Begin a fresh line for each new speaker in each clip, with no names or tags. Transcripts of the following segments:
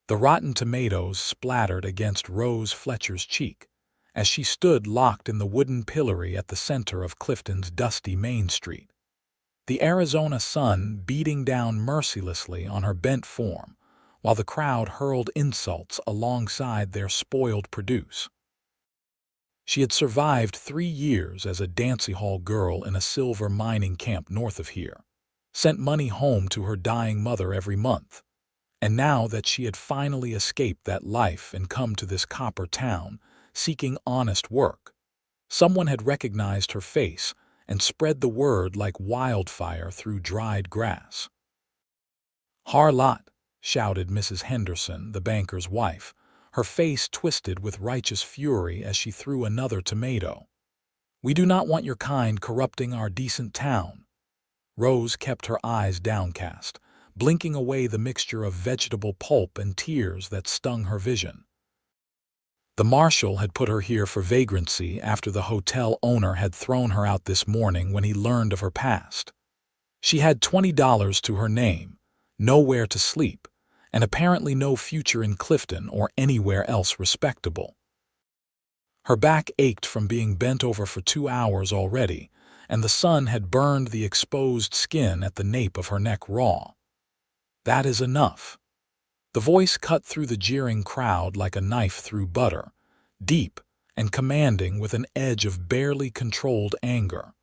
The rotten tomatoes splattered against Rose Fletcher's cheek as she stood locked in the wooden pillory at the center of Clifton's dusty Main Street. The Arizona sun beating down mercilessly on her bent form, while the crowd hurled insults alongside their spoiled produce. She had survived 3 years as a dancehall girl in a silver mining camp north of here, sent money home to her dying mother every month, and now that she had finally escaped that life and come to this copper town, seeking honest work, someone had recognized her face and spread the word like wildfire through dried grass. "Harlot!" shouted Mrs. Henderson, the banker's wife, her face twisted with righteous fury as she threw another tomato. "We do not want your kind corrupting our decent town." Rose kept her eyes downcast, blinking away the mixture of vegetable pulp and tears that stung her vision. The marshal had put her here for vagrancy after the hotel owner had thrown her out this morning when he learned of her past. She had $20 to her name, nowhere to sleep, and apparently no future in Clifton or anywhere else respectable. Her back ached from being bent over for 2 hours already, and the sun had burned the exposed skin at the nape of her neck raw. "That is enough." The voice cut through the jeering crowd like a knife through butter, deep and commanding with an edge of barely controlled anger.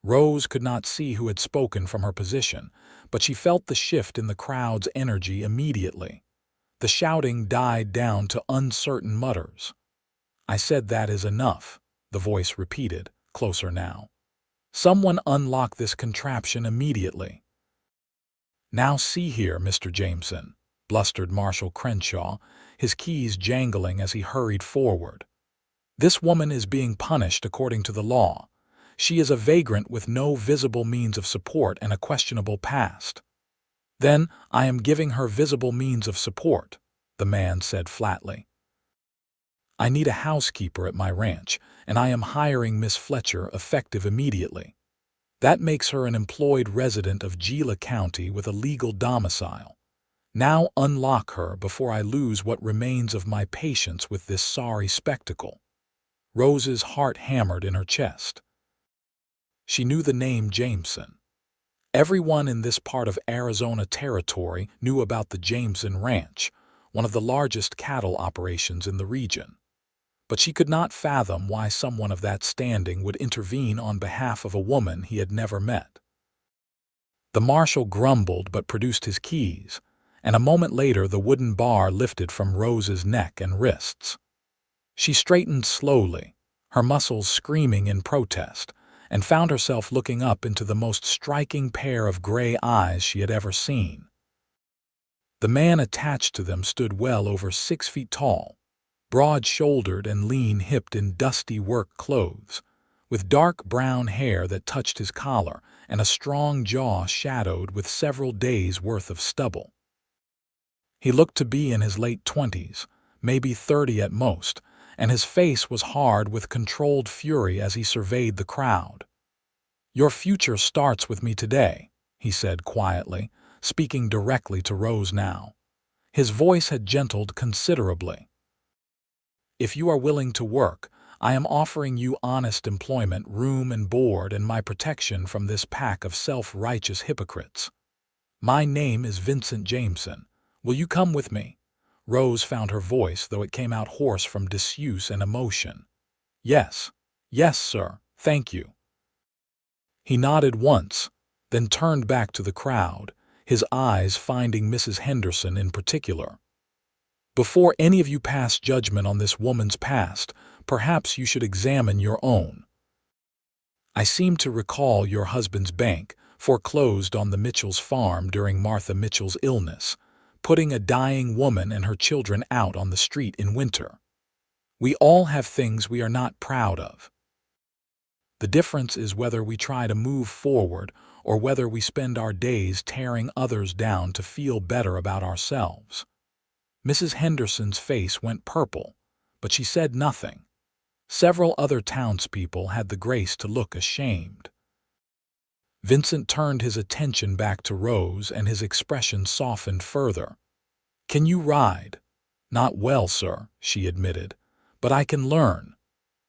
Rose could not see who had spoken from her position, but she felt the shift in the crowd's energy immediately. The shouting died down to uncertain mutters. "I said that is enough," the voice repeated, closer now. "Someone unlock this contraption immediately." "Now see here, Mr. Jameson," blustered Marshal Crenshaw, his keys jangling as he hurried forward. "This woman is being punished according to the law. She is a vagrant with no visible means of support and a questionable past." "Then I am giving her visible means of support," the man said flatly. "I need a housekeeper at my ranch, and I am hiring Miss Fletcher effective immediately. That makes her an employed resident of Gila County with a legal domicile. Now unlock her before I lose what remains of my patience with this sorry spectacle." Rose's heart hammered in her chest. She knew the name Jameson. Everyone in this part of Arizona territory knew about the Jameson Ranch, one of the largest cattle operations in the region. But she could not fathom why someone of that standing would intervene on behalf of a woman he had never met. The marshal grumbled but produced his keys, and a moment later the wooden bar lifted from Rose's neck and wrists. She straightened slowly, her muscles screaming in protest, and found herself looking up into the most striking pair of gray eyes she had ever seen. The man attached to them stood well over 6 feet tall, broad-shouldered and lean-hipped in dusty work clothes, with dark brown hair that touched his collar and a strong jaw shadowed with several days' worth of stubble. He looked to be in his late 20s, maybe 30 at most, and his face was hard with controlled fury as he surveyed the crowd. "Your future starts with me today," he said quietly, speaking directly to Rose now. His voice had gentled considerably. "If you are willing to work, I am offering you honest employment, room and board, and my protection from this pack of self-righteous hypocrites. My name is Vincent Jameson. Will you come with me?" Rose found her voice, though it came out hoarse from disuse and emotion. "Yes, yes, sir, thank you." He nodded once, then turned back to the crowd, his eyes finding Mrs. Henderson in particular. "Before any of you pass judgment on this woman's past, perhaps you should examine your own. I seem to recall your husband's bank foreclosed on the Mitchell's farm during Martha Mitchell's illness, putting a dying woman and her children out on the street in winter. We all have things we are not proud of. The difference is whether we try to move forward or whether we spend our days tearing others down to feel better about ourselves." Mrs. Henderson's face went purple, but she said nothing. Several other townspeople had the grace to look ashamed. Vincent turned his attention back to Rose, and his expression softened further. "Can you ride?" "Not well, sir," she admitted, "but I can learn."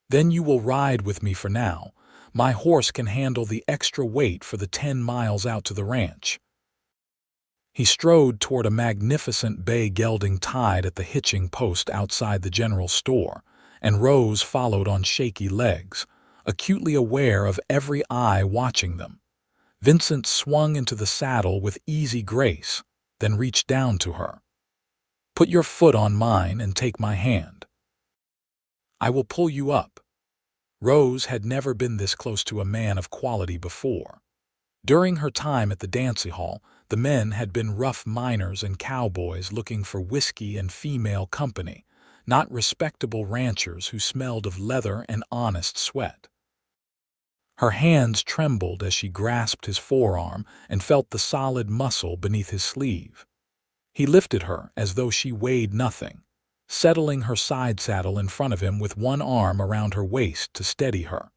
"Then you will ride with me for now. My horse can handle the extra weight for the 10 miles out to the ranch." He strode toward a magnificent bay gelding tied at the hitching post outside the general store, and Rose followed on shaky legs, acutely aware of every eye watching them. Vincent swung into the saddle with easy grace, then reached down to her. "Put your foot on mine and take my hand. I will pull you up." Rose had never been this close to a man of quality before. During her time at the dancehall, the men had been rough miners and cowboys looking for whiskey and female company, not respectable ranchers who smelled of leather and honest sweat. Her hands trembled as she grasped his forearm and felt the solid muscle beneath his sleeve. He lifted her as though she weighed nothing, settling her side saddle in front of him with one arm around her waist to steady her.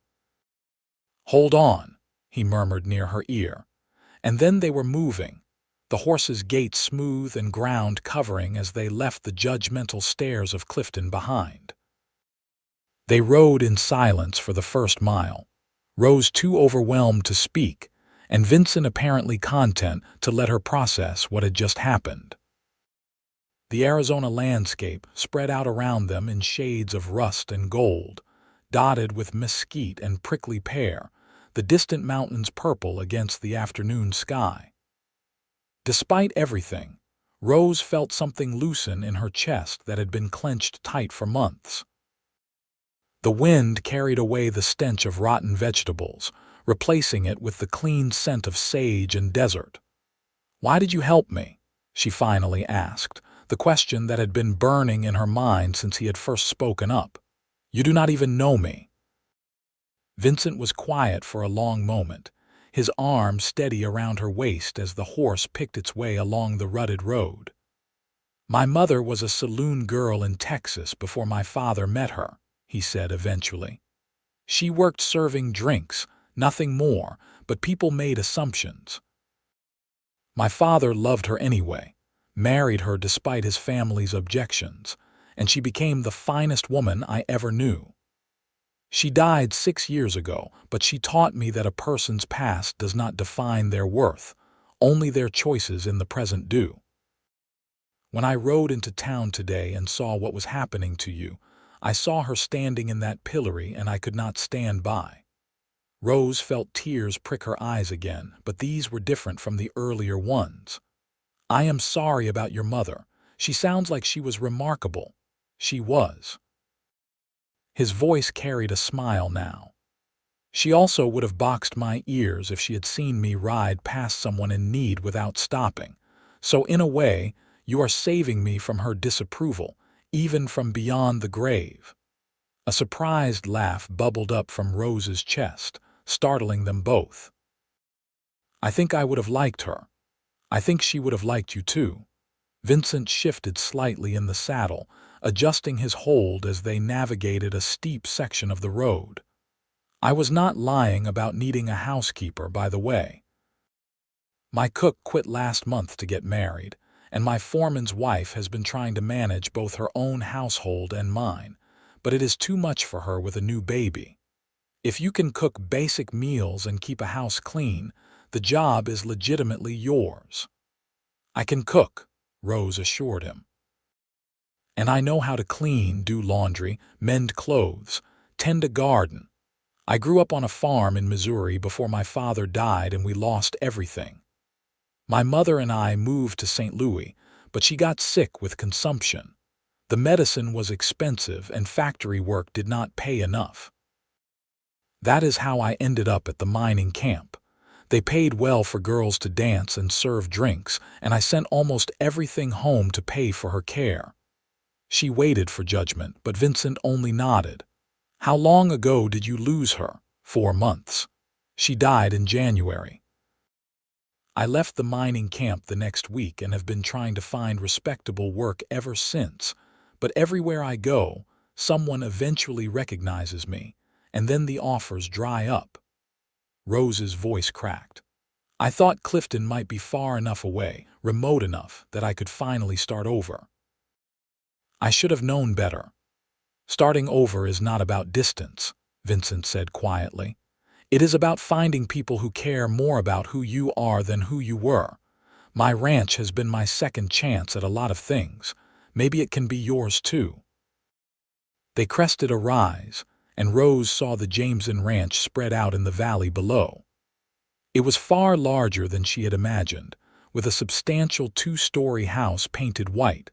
"Hold on," he murmured near her ear. And then they were moving, the horse's gait smooth and ground covering as they left the judgmental stares of Clifton behind. They rode in silence for the first mile, Rose too overwhelmed to speak, and Vincent apparently content to let her process what had just happened. The Arizona landscape spread out around them in shades of rust and gold, dotted with mesquite and prickly pear, the distant mountains purple against the afternoon sky. Despite everything, Rose felt something loosen in her chest that had been clenched tight for months. The wind carried away the stench of rotten vegetables, replacing it with the clean scent of sage and desert. "Why did you help me?" she finally asked, the question that had been burning in her mind since he had first spoken up. "You do not even know me." Vincent was quiet for a long moment, his arm steady around her waist as the horse picked its way along the rutted road. "My mother was a saloon girl in Texas before my father met her," he said eventually. "She worked serving drinks, nothing more, but people made assumptions. My father loved her anyway, married her despite his family's objections, and she became the finest woman I ever knew. She died 6 years ago, but she taught me that a person's past does not define their worth, only their choices in the present do. When I rode into town today and saw what was happening to you, I saw her standing in that pillory and I could not stand by." Rose felt tears prick her eyes again, but these were different from the earlier ones. "I am sorry about your mother. She sounds like she was remarkable." "She was." His voice carried a smile now. "She also would have boxed my ears if she had seen me ride past someone in need without stopping. So in a way, you are saving me from her disapproval, even from beyond the grave." A surprised laugh bubbled up from Rose's chest, startling them both. "I think I would have liked her. I think she would have liked you too." Vincent shifted slightly in the saddle, adjusting his hold as they navigated a steep section of the road. "I was not lying about needing a housekeeper, by the way. My cook quit last month to get married, and my foreman's wife has been trying to manage both her own household and mine, but it is too much for her with a new baby. If you can cook basic meals and keep a house clean, the job is legitimately yours." "I can cook," Rose assured him. "And I know how to clean, do laundry, mend clothes, tend a garden. I grew up on a farm in Missouri before my father died and we lost everything. My mother and I moved to St. Louis, but she got sick with consumption. The medicine was expensive and factory work did not pay enough. That is how I ended up at the mining camp. They paid well for girls to dance and serve drinks, and I sent almost everything home to pay for her care." She waited for judgment, but Vincent only nodded. "How long ago did you lose her?" 4 months. She died in January. I left the mining camp the next week and have been trying to find respectable work ever since, but everywhere I go, someone eventually recognizes me, and then the offers dry up." Rose's voice cracked. "I thought Clifton might be far enough away, remote enough that I could finally start over. I should have known better. Starting over is not about distance, Vincent said quietly. It is about finding people who care more about who you are than who you were. My ranch has been my second chance at a lot of things. Maybe it can be yours too. They crested a rise, and Rose saw the Jameson ranch spread out in the valley below. It was far larger than she had imagined, with a substantial two-story house painted white,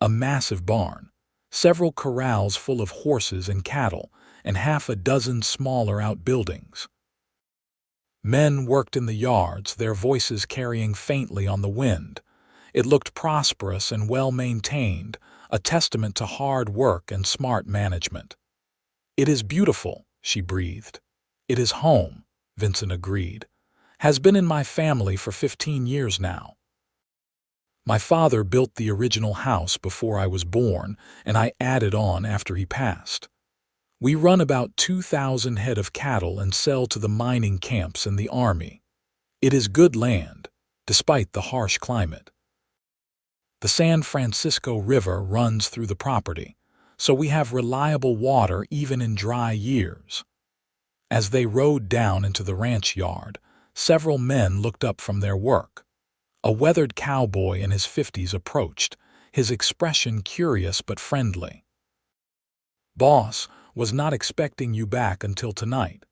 a massive barn, several corrals full of horses and cattle, and half a dozen smaller outbuildings. Men worked in the yards, their voices carrying faintly on the wind. It looked prosperous and well-maintained, a testament to hard work and smart management. "It is beautiful," she breathed. "It is home," Vincent agreed. "Has been in my family for 15 years now. My father built the original house before I was born, and I added on after he passed. We run about 2,000 head of cattle and sell to the mining camps and the army. It is good land, despite the harsh climate. The San Francisco River runs through the property, so we have reliable water even in dry years." As they rode down into the ranch yard, several men looked up from their work. A weathered cowboy in his 50s approached, his expression curious but friendly. "Boss, was not expecting you back until tonight."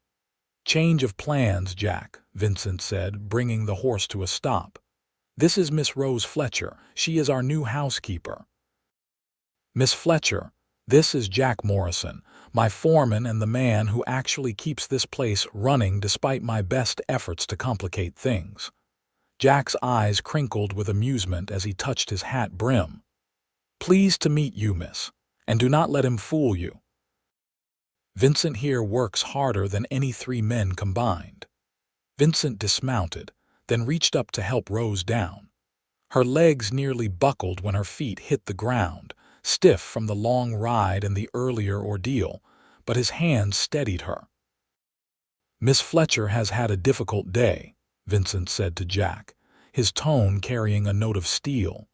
"Change of plans, Jack," Vincent said, bringing the horse to a stop. "This is Miss Rose Fletcher. She is our new housekeeper." "Miss Fletcher, this is Jack Morrison, my foreman and the man who actually keeps this place running despite my best efforts to complicate things." Jack's eyes crinkled with amusement as he touched his hat brim. "Pleased to meet you, miss, and do not let him fool you. Vincent here works harder than any 3 men combined." Vincent dismounted, then reached up to help Rose down. Her legs nearly buckled when her feet hit the ground, stiff from the long ride and the earlier ordeal, but his hands steadied her. "Miss Fletcher has had a difficult day," Vincent said to Jack, his tone carrying a note of steel.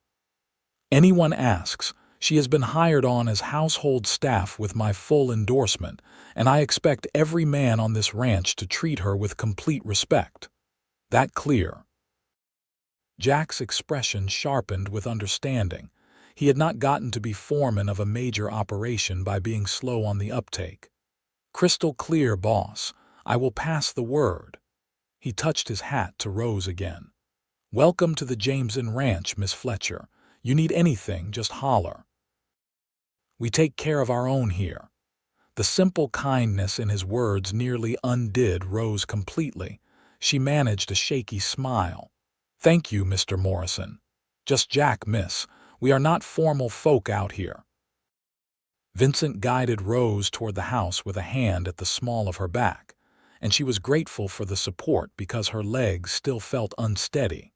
"Anyone asks, she has been hired on as household staff with my full endorsement, and I expect every man on this ranch to treat her with complete respect. That clear?" Jack's expression sharpened with understanding. He had not gotten to be foreman of a major operation by being slow on the uptake. "Crystal clear, boss. I will pass the word." He touched his hat to Rose again. "Welcome to the Jameson Ranch, Miss Fletcher. You need anything, just holler. We take care of our own here." The simple kindness in his words nearly undid Rose completely. She managed a shaky smile. "Thank you, Mr. Morrison. Just Jack, miss. We are not formal folk out here." Vincent guided Rose toward the house with a hand at the small of her back, and she was grateful for the support because her legs still felt unsteady.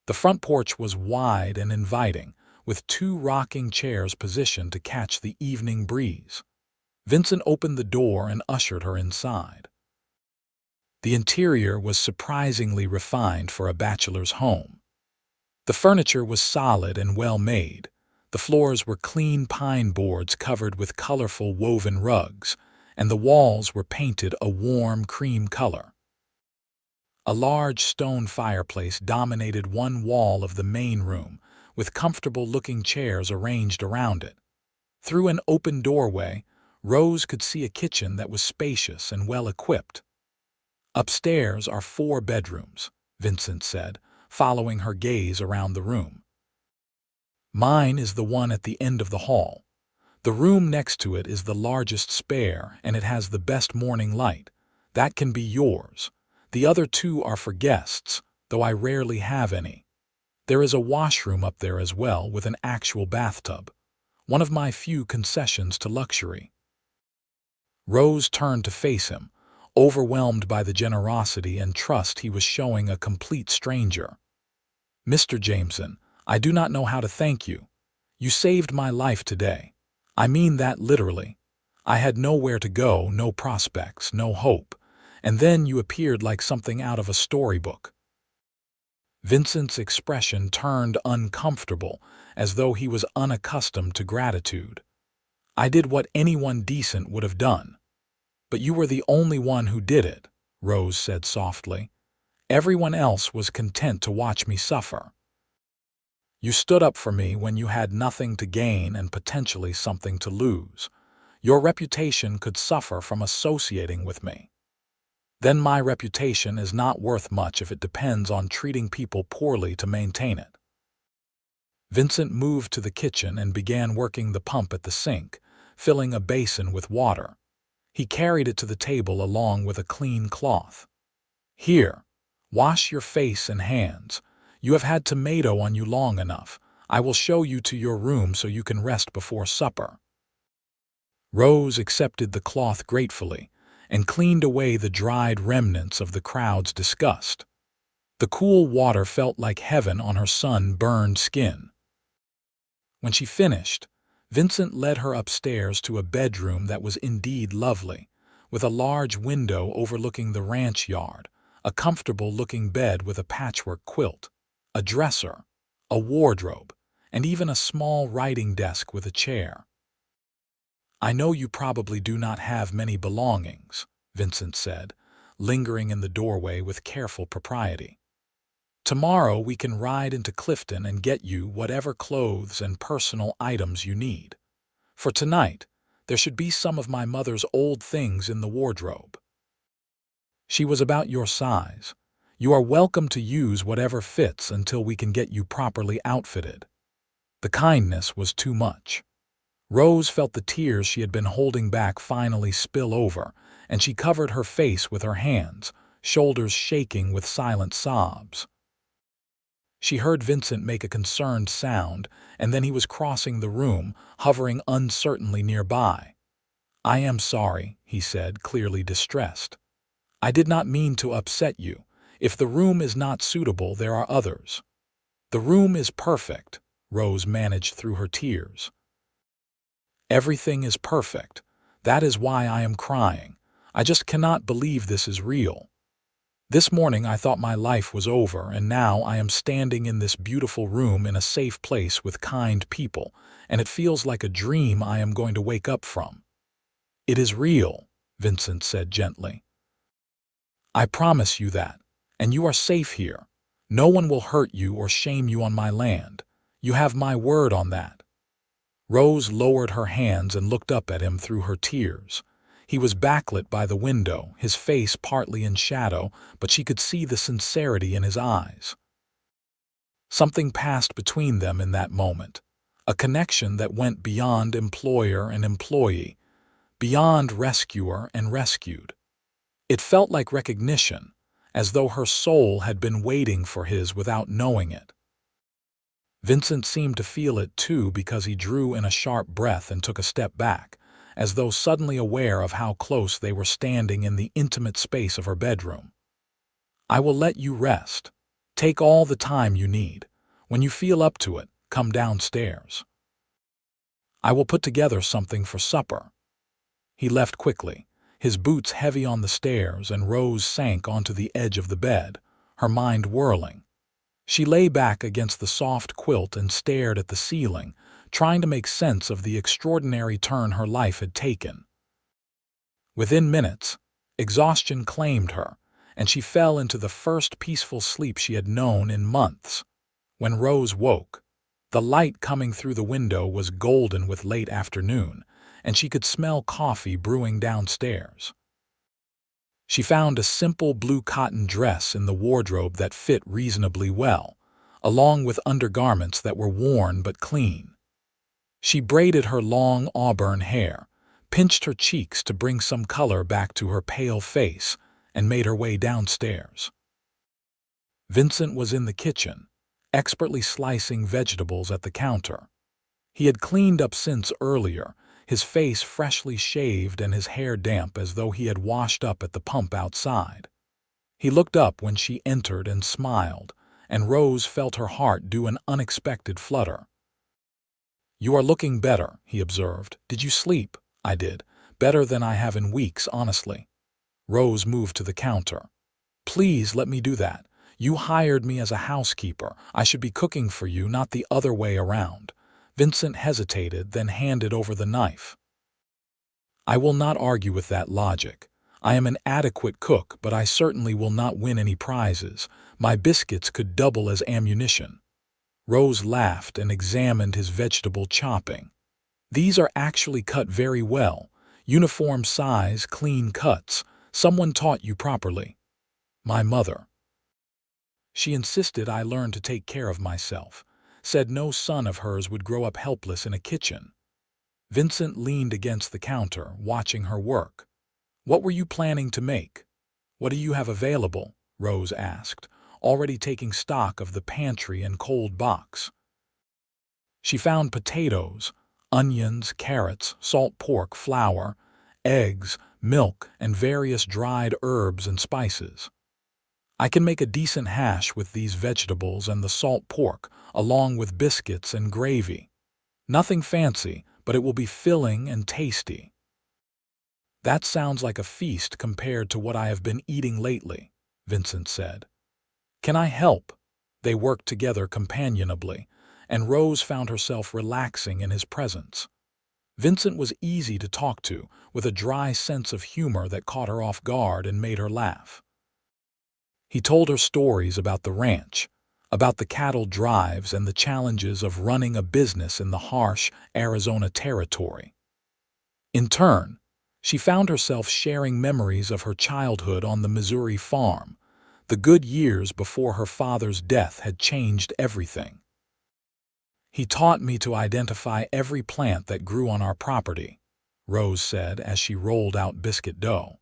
The front porch was wide and inviting, with 2 rocking chairs positioned to catch the evening breeze. Vincent opened the door and ushered her inside. The interior was surprisingly refined for a bachelor's home. The furniture was solid and well-made. The floors were clean pine boards covered with colorful woven rugs, and the walls were painted a warm cream color. A large stone fireplace dominated one wall of the main room, with comfortable-looking chairs arranged around it. Through an open doorway, Rose could see a kitchen that was spacious and well-equipped. "Upstairs are 4 bedrooms," Vincent said, following her gaze around the room. "Mine is the one at the end of the hall. The room next to it is the largest spare, and it has the best morning light. That can be yours. The other 2 are for guests, though I rarely have any. There is a washroom up there as well with an actual bathtub. One of my few concessions to luxury." Rose turned to face him, overwhelmed by the generosity and trust he was showing a complete stranger. "Mr. Jameson, I do not know how to thank you. You saved my life today. I mean that literally. I had nowhere to go, no prospects, no hope, and then you appeared like something out of a storybook." Vincent's expression turned uncomfortable, as though he was unaccustomed to gratitude. "I did what anyone decent would have done." "But you were the only one who did it," Rose said softly. "Everyone else was content to watch me suffer. You stood up for me when you had nothing to gain and potentially something to lose. Your reputation could suffer from associating with me. Then my reputation is not worth much if it depends on treating people poorly to maintain it." Vincent moved to the kitchen and began working the pump at the sink, filling a basin with water. He carried it to the table along with a clean cloth. "Here, wash your face and hands. You have had tomato on you long enough. I will show you to your room so you can rest before supper." Rose accepted the cloth gratefully and cleaned away the dried remnants of the crowd's disgust. The cool water felt like heaven on her sun-burned skin. When she finished, Vincent led her upstairs to a bedroom that was indeed lovely, with a large window overlooking the ranch yard, a comfortable-looking bed with a patchwork quilt, a dresser, a wardrobe, and even a small writing desk with a chair. "I know you probably do not have many belongings," Vincent said, lingering in the doorway with careful propriety. "Tomorrow we can ride into Clifton and get you whatever clothes and personal items you need. For tonight, there should be some of my mother's old things in the wardrobe. She was about your size. You are welcome to use whatever fits until we can get you properly outfitted." The kindness was too much. Rose felt the tears she had been holding back finally spill over, and she covered her face with her hands, shoulders shaking with silent sobs. She heard Vincent make a concerned sound, and then he was crossing the room, hovering uncertainly nearby. "I am sorry," he said, clearly distressed. "I did not mean to upset you. If the room is not suitable, there are others." "The room is perfect," Rose managed through her tears. "Everything is perfect. That is why I am crying. I just cannot believe this is real. This morning I thought my life was over, and now I am standing in this beautiful room in a safe place with kind people, and it feels like a dream I am going to wake up from." "It is real," Vincent said gently. "I promise you that, and you are safe here. No one will hurt you or shame you on my land. You have my word on that." Rose lowered her hands and looked up at him through her tears. He was backlit by the window, his face partly in shadow, but she could see the sincerity in his eyes. Something passed between them in that moment, a connection that went beyond employer and employee, beyond rescuer and rescued. It felt like recognition, as though her soul had been waiting for his without knowing it. Vincent seemed to feel it too, because he drew in a sharp breath and took a step back, as though suddenly aware of how close they were standing in the intimate space of her bedroom. "I will let you rest. Take all the time you need. When you feel up to it, come downstairs. I will put together something for supper." He left quickly, his boots heavy on the stairs, and Rose sank onto the edge of the bed, her mind whirling. She lay back against the soft quilt and stared at the ceiling, trying to make sense of the extraordinary turn her life had taken. Within minutes, exhaustion claimed her, and she fell into the first peaceful sleep she had known in months. When Rose woke, the light coming through the window was golden with late afternoon, and she could smell coffee brewing downstairs. She found a simple blue cotton dress in the wardrobe that fit reasonably well, along with undergarments that were worn but clean. She braided her long auburn hair, pinched her cheeks to bring some color back to her pale face, and made her way downstairs. Vincent was in the kitchen, expertly slicing vegetables at the counter. He had cleaned up since earlier, his face freshly shaved and his hair damp as though he had washed up at the pump outside. He looked up when she entered and smiled, and Rose felt her heart do an unexpected flutter. "You are looking better," he observed. "Did you sleep?" "I did. Better than I have in weeks, honestly." Rose moved to the counter. "Please let me do that. You hired me as a housekeeper. I should be cooking for you, not the other way around." Vincent hesitated, then handed over the knife. "I will not argue with that logic. I am an adequate cook, but I certainly will not win any prizes. My biscuits could double as ammunition." Rose laughed and examined his vegetable chopping. "These are actually cut very well. Uniform size, clean cuts. Someone taught you properly." "My mother. She insisted I learn to take care of myself. Said no son of hers would grow up helpless in a kitchen." Vincent leaned against the counter, watching her work. "What were you planning to make?" "What do you have available?" Rose asked, already taking stock of the pantry and cold box. She found potatoes, onions, carrots, salt pork, flour, eggs, milk, and various dried herbs and spices. "I can make a decent hash with these vegetables and the salt pork, along with biscuits and gravy. Nothing fancy, but it will be filling and tasty." "That sounds like a feast compared to what I have been eating lately," Vincent said. "Can I help?" They worked together companionably, and Rose found herself relaxing in his presence. Vincent was easy to talk to, with a dry sense of humor that caught her off guard and made her laugh. He told her stories about the ranch, about the cattle drives and the challenges of running a business in the harsh Arizona territory. In turn, she found herself sharing memories of her childhood on the Missouri farm. The good years before her father's death had changed everything. "He taught me to identify every plant that grew on our property," Rose said as she rolled out biscuit dough.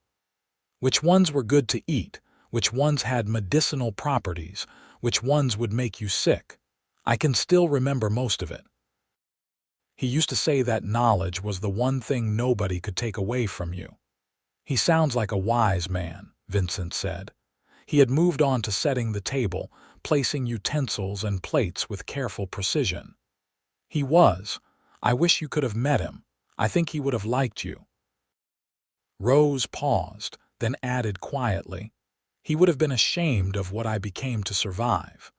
"Which ones were good to eat, which ones had medicinal properties, which ones would make you sick. I can still remember most of it. He used to say that knowledge was the one thing nobody could take away from you." "He sounds like a wise man," Vincent said. He had moved on to setting the table, placing utensils and plates with careful precision. "He was. I wish you could have met him. I think he would have liked you." Rose paused, then added quietly, "He would have been ashamed of what I became to survive.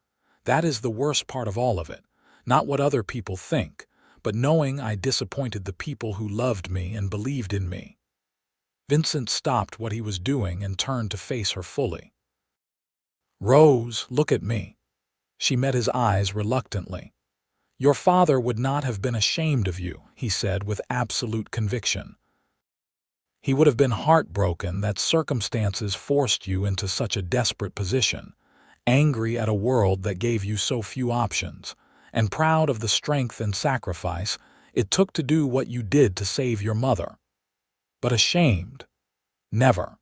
That is the worst part of all of it, not what other people think, but knowing I disappointed the people who loved me and believed in me." Vincent stopped what he was doing and turned to face her fully. "Rose, look at me." She met his eyes reluctantly. "Your father would not have been ashamed of you," he said with absolute conviction. "He would have been heartbroken that circumstances forced you into such a desperate position, angry at a world that gave you so few options, and proud of the strength and sacrifice it took to do what you did to save your mother. But ashamed? Never.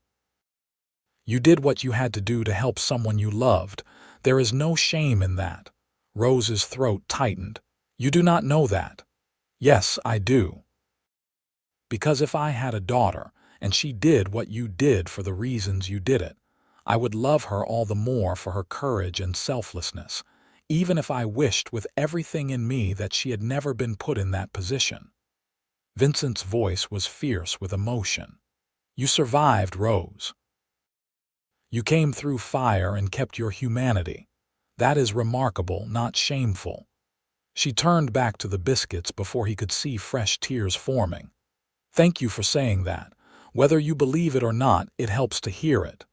You did what you had to do to help someone you loved. There is no shame in that." Rose's throat tightened. "You do not know that." "Yes, I do. Because if I had a daughter, and she did what you did for the reasons you did it, I would love her all the more for her courage and selflessness, even if I wished with everything in me that she had never been put in that position." Vincent's voice was fierce with emotion. "You survived, Rose. You came through fire and kept your humanity. That is remarkable, not shameful." She turned back to the biscuits before he could see fresh tears forming. "Thank you for saying that. Whether you believe it or not, it helps to hear it."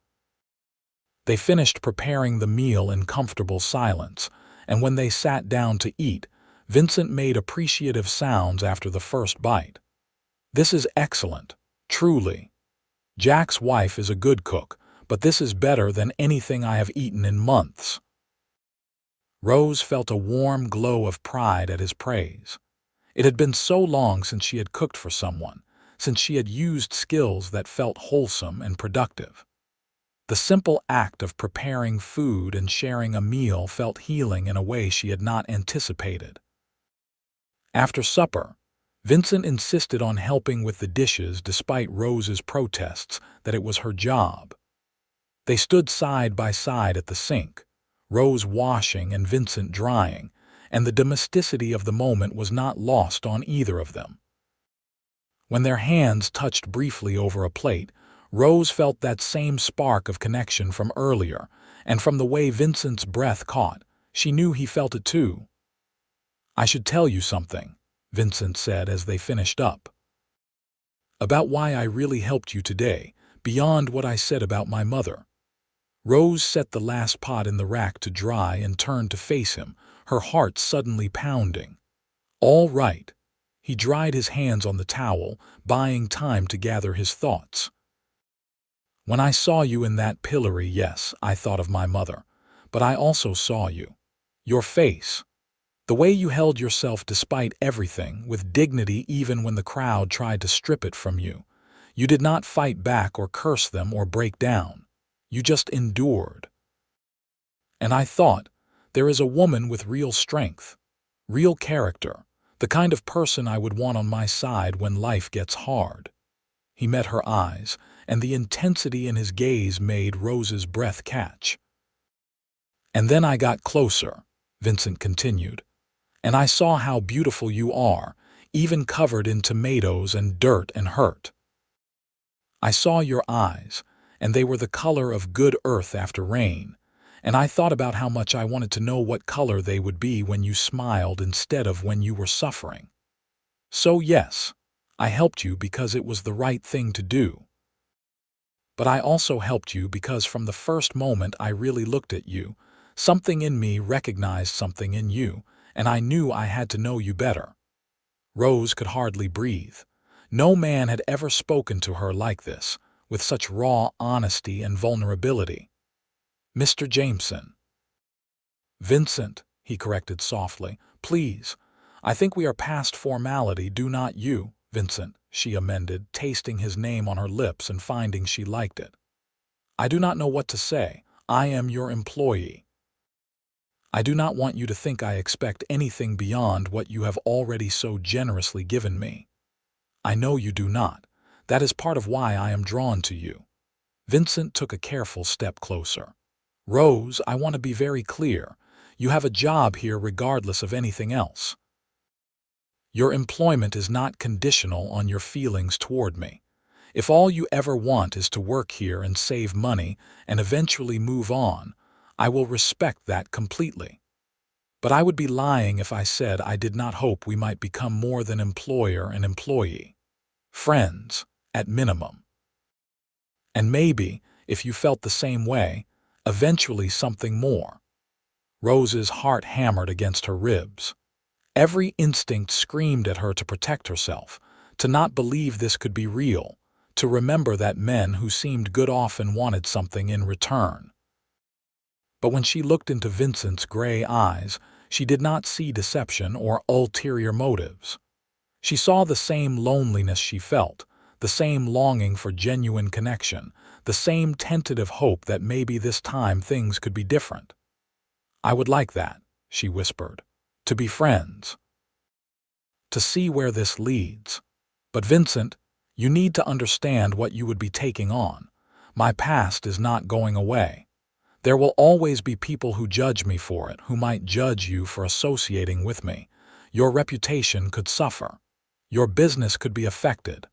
They finished preparing the meal in comfortable silence, and when they sat down to eat, Vincent made appreciative sounds after the first bite. "This is excellent, truly. Jack's wife is a good cook, but this is better than anything I have eaten in months." Rose felt a warm glow of pride at his praise. It had been so long since she had cooked for someone, since she had used skills that felt wholesome and productive. The simple act of preparing food and sharing a meal felt healing in a way she had not anticipated. After supper, Vincent insisted on helping with the dishes despite Rose's protests that it was her job. They stood side by side at the sink, Rose washing and Vincent drying, and the domesticity of the moment was not lost on either of them. When their hands touched briefly over a plate, Rose felt that same spark of connection from earlier, and from the way Vincent's breath caught, she knew he felt it too. "I should tell you something," Vincent said as they finished up. "About why I really helped you today, beyond what I said about my mother." Rose set the last pot in the rack to dry and turned to face him, her heart suddenly pounding. "All right." He dried his hands on the towel, buying time to gather his thoughts. "When I saw you in that pillory, yes, I thought of my mother. But I also saw you. Your face. The way you held yourself despite everything, with dignity even when the crowd tried to strip it from you. You did not fight back or curse them or break down. You just endured. And I thought, there is a woman with real strength, real character, the kind of person I would want on my side when life gets hard." He met her eyes, and the intensity in his gaze made Rose's breath catch. "And then I got closer," Vincent continued, "and I saw how beautiful you are, even covered in tomatoes and dirt and hurt. I saw your eyes, and they were the color of good earth after rain, and I thought about how much I wanted to know what color they would be when you smiled instead of when you were suffering. So yes, I helped you because it was the right thing to do. But I also helped you because from the first moment I really looked at you, something in me recognized something in you, and I knew I had to know you better." Rose could hardly breathe. No man had ever spoken to her like this, with such raw honesty and vulnerability. "Mr. Jameson." "Vincent," he corrected softly. "Please, I think we are past formality, do not you, Vincent," she amended, tasting his name on her lips and finding she liked it. "I do not know what to say. I am your employee. I do not want you to think I expect anything beyond what you have already so generously given me. I know you do not. That is part of why I am drawn to you." Vincent took a careful step closer. "Rose, I want to be very clear. You have a job here regardless of anything else. Your employment is not conditional on your feelings toward me. If all you ever want is to work here and save money and eventually move on, I will respect that completely. But I would be lying if I said I did not hope we might become more than employer and employee. Friends, at minimum. And maybe, if you felt the same way, eventually something more." Rose's heart hammered against her ribs. Every instinct screamed at her to protect herself, to not believe this could be real, to remember that men who seemed good often wanted something in return. But when she looked into Vincent's gray eyes, she did not see deception or ulterior motives. She saw the same loneliness she felt, the same longing for genuine connection, the same tentative hope that maybe this time things could be different. "I would like that," she whispered, "to be friends. To see where this leads. But Vincent, you need to understand what you would be taking on. My past is not going away. There will always be people who judge me for it, who might judge you for associating with me. Your reputation could suffer. Your business could be affected."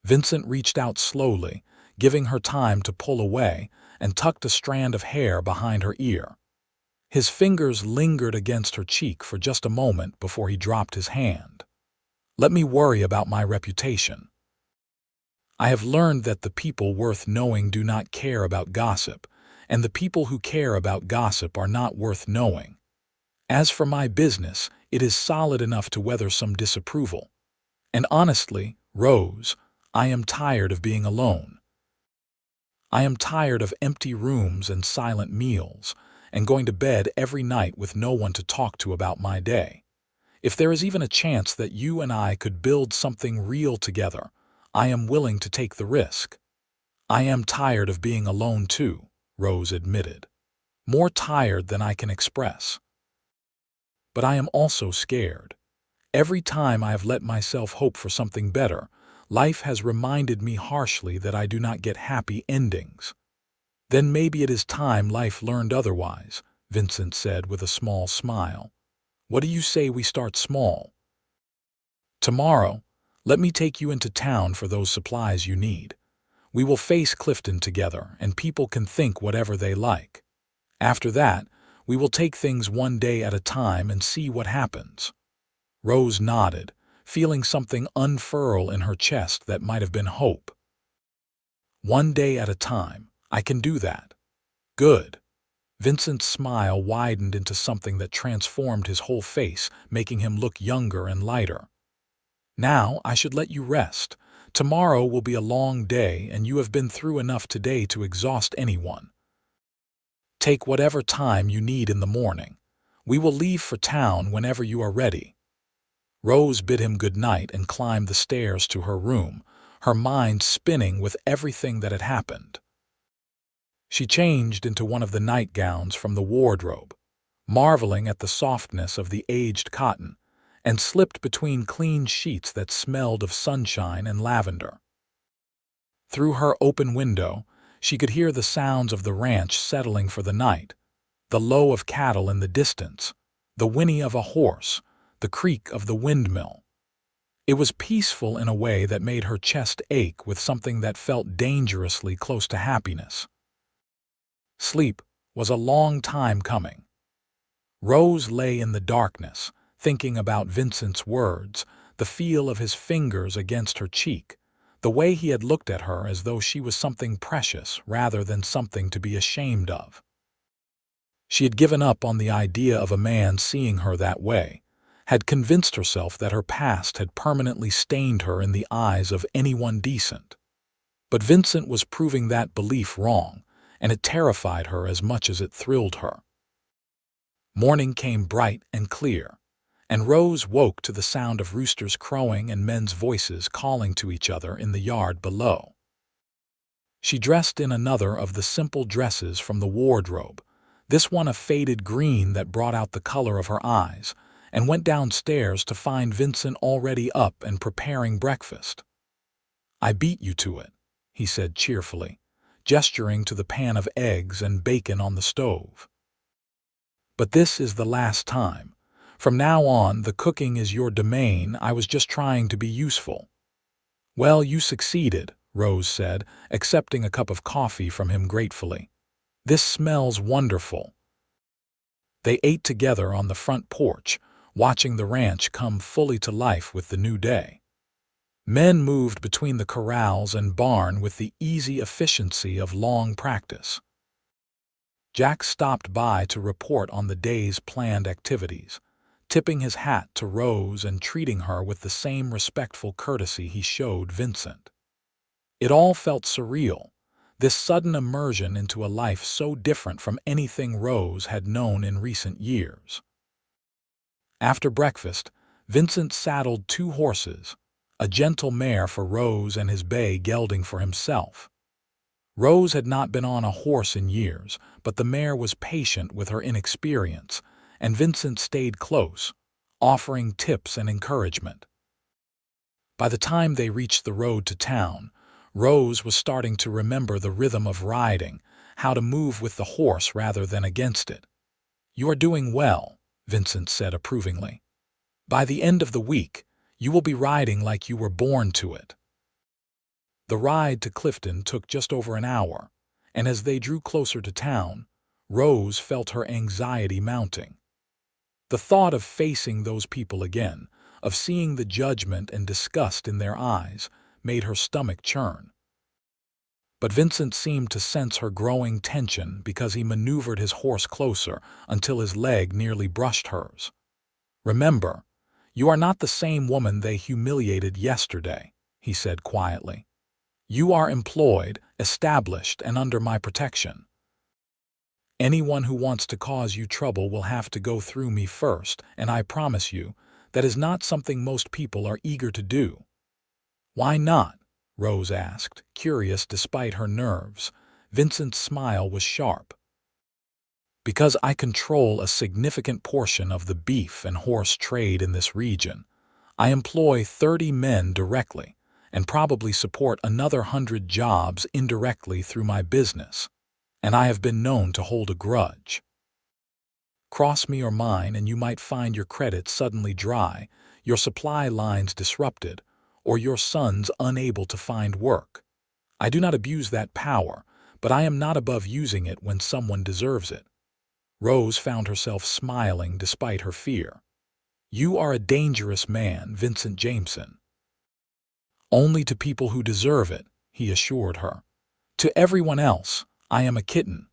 Vincent reached out slowly, giving her time to pull away, and tucked a strand of hair behind her ear. His fingers lingered against her cheek for just a moment before he dropped his hand. "Let me worry about my reputation. I have learned that the people worth knowing do not care about gossip, and the people who care about gossip are not worth knowing. As for my business, it is solid enough to weather some disapproval. And honestly, Rose, I am tired of being alone. I am tired of empty rooms and silent meals, and going to bed every night with no one to talk to about my day. If there is even a chance that you and I could build something real together, I am willing to take the risk." "I am tired of being alone too," Rose admitted. "More tired than I can express. But I am also scared. Every time I have let myself hope for something better, life has reminded me harshly that I do not get happy endings." "Then maybe it is time life learned otherwise," Vincent said with a small smile. "What do you say we start small? Tomorrow, let me take you into town for those supplies you need. We will face Clifton together, and people can think whatever they like. After that, we will take things one day at a time and see what happens." Rose nodded, feeling something unfurl in her chest that might have been hope. "One day at a time. I can do that." "Good." Vincent's smile widened into something that transformed his whole face, making him look younger and lighter. "Now I should let you rest. Tomorrow will be a long day, and you have been through enough today to exhaust anyone. Take whatever time you need in the morning. We will leave for town whenever you are ready." Rose bid him good night and climbed the stairs to her room, her mind spinning with everything that had happened. She changed into one of the nightgowns from the wardrobe, marveling at the softness of the aged cotton, and slipped between clean sheets that smelled of sunshine and lavender. Through her open window, she could hear the sounds of the ranch settling for the night, the low of cattle in the distance, the whinny of a horse, the creak of the windmill. It was peaceful in a way that made her chest ache with something that felt dangerously close to happiness. Sleep was a long time coming. Rose lay in the darkness, thinking about Vincent's words, the feel of his fingers against her cheek, the way he had looked at her as though she was something precious rather than something to be ashamed of. She had given up on the idea of a man seeing her that way, had convinced herself that her past had permanently stained her in the eyes of anyone decent. But Vincent was proving that belief wrong, and it terrified her as much as it thrilled her. Morning came bright and clear, and Rose woke to the sound of roosters crowing and men's voices calling to each other in the yard below. She dressed in another of the simple dresses from the wardrobe, this one a faded green that brought out the color of her eyes, and went downstairs to find Vincent already up and preparing breakfast. "I beat you to it," he said cheerfully, gesturing to the pan of eggs and bacon on the stove. "But this is the last time. From now on, the cooking is your domain. I was just trying to be useful." "Well, you succeeded," Rose said, accepting a cup of coffee from him gratefully. "This smells wonderful." They ate together on the front porch, watching the ranch come fully to life with the new day. Men moved between the corrals and barn with the easy efficiency of long practice. Jack stopped by to report on the day's planned activities, tipping his hat to Rose and treating her with the same respectful courtesy he showed Vincent. It all felt surreal, this sudden immersion into a life so different from anything Rose had known in recent years. After breakfast, Vincent saddled 2 horses, a gentle mare for Rose and his bay gelding for himself. Rose had not been on a horse in years, but the mare was patient with her inexperience, and Vincent stayed close, offering tips and encouragement. By the time they reached the road to town, Rose was starting to remember the rhythm of riding, how to move with the horse rather than against it. "You are doing well," Vincent said approvingly. "By the end of the week, you will be riding like you were born to it." The ride to Clifton took just over an hour, and as they drew closer to town, Rose felt her anxiety mounting. The thought of facing those people again, of seeing the judgment and disgust in their eyes, made her stomach churn. But Vincent seemed to sense her growing tension because he maneuvered his horse closer until his leg nearly brushed hers. "Remember, you are not the same woman they humiliated yesterday," he said quietly. "You are employed, established, and under my protection. Anyone who wants to cause you trouble will have to go through me first, and I promise you, that is not something most people are eager to do." "Why not?" Rose asked, curious despite her nerves. Vincent's smile was sharp. "Because I control a significant portion of the beef and horse trade in this region. I employ 30 men directly, and probably support another 100 jobs indirectly through my business, and I have been known to hold a grudge. Cross me or mine and you might find your credit suddenly dry, your supply lines disrupted, or your sons unable to find work. I do not abuse that power, but I am not above using it when someone deserves it. Rose found herself smiling despite her fear. You are a dangerous man, Vincent Jameson. Only to people who deserve it, he assured her. To everyone else, I am a kitten.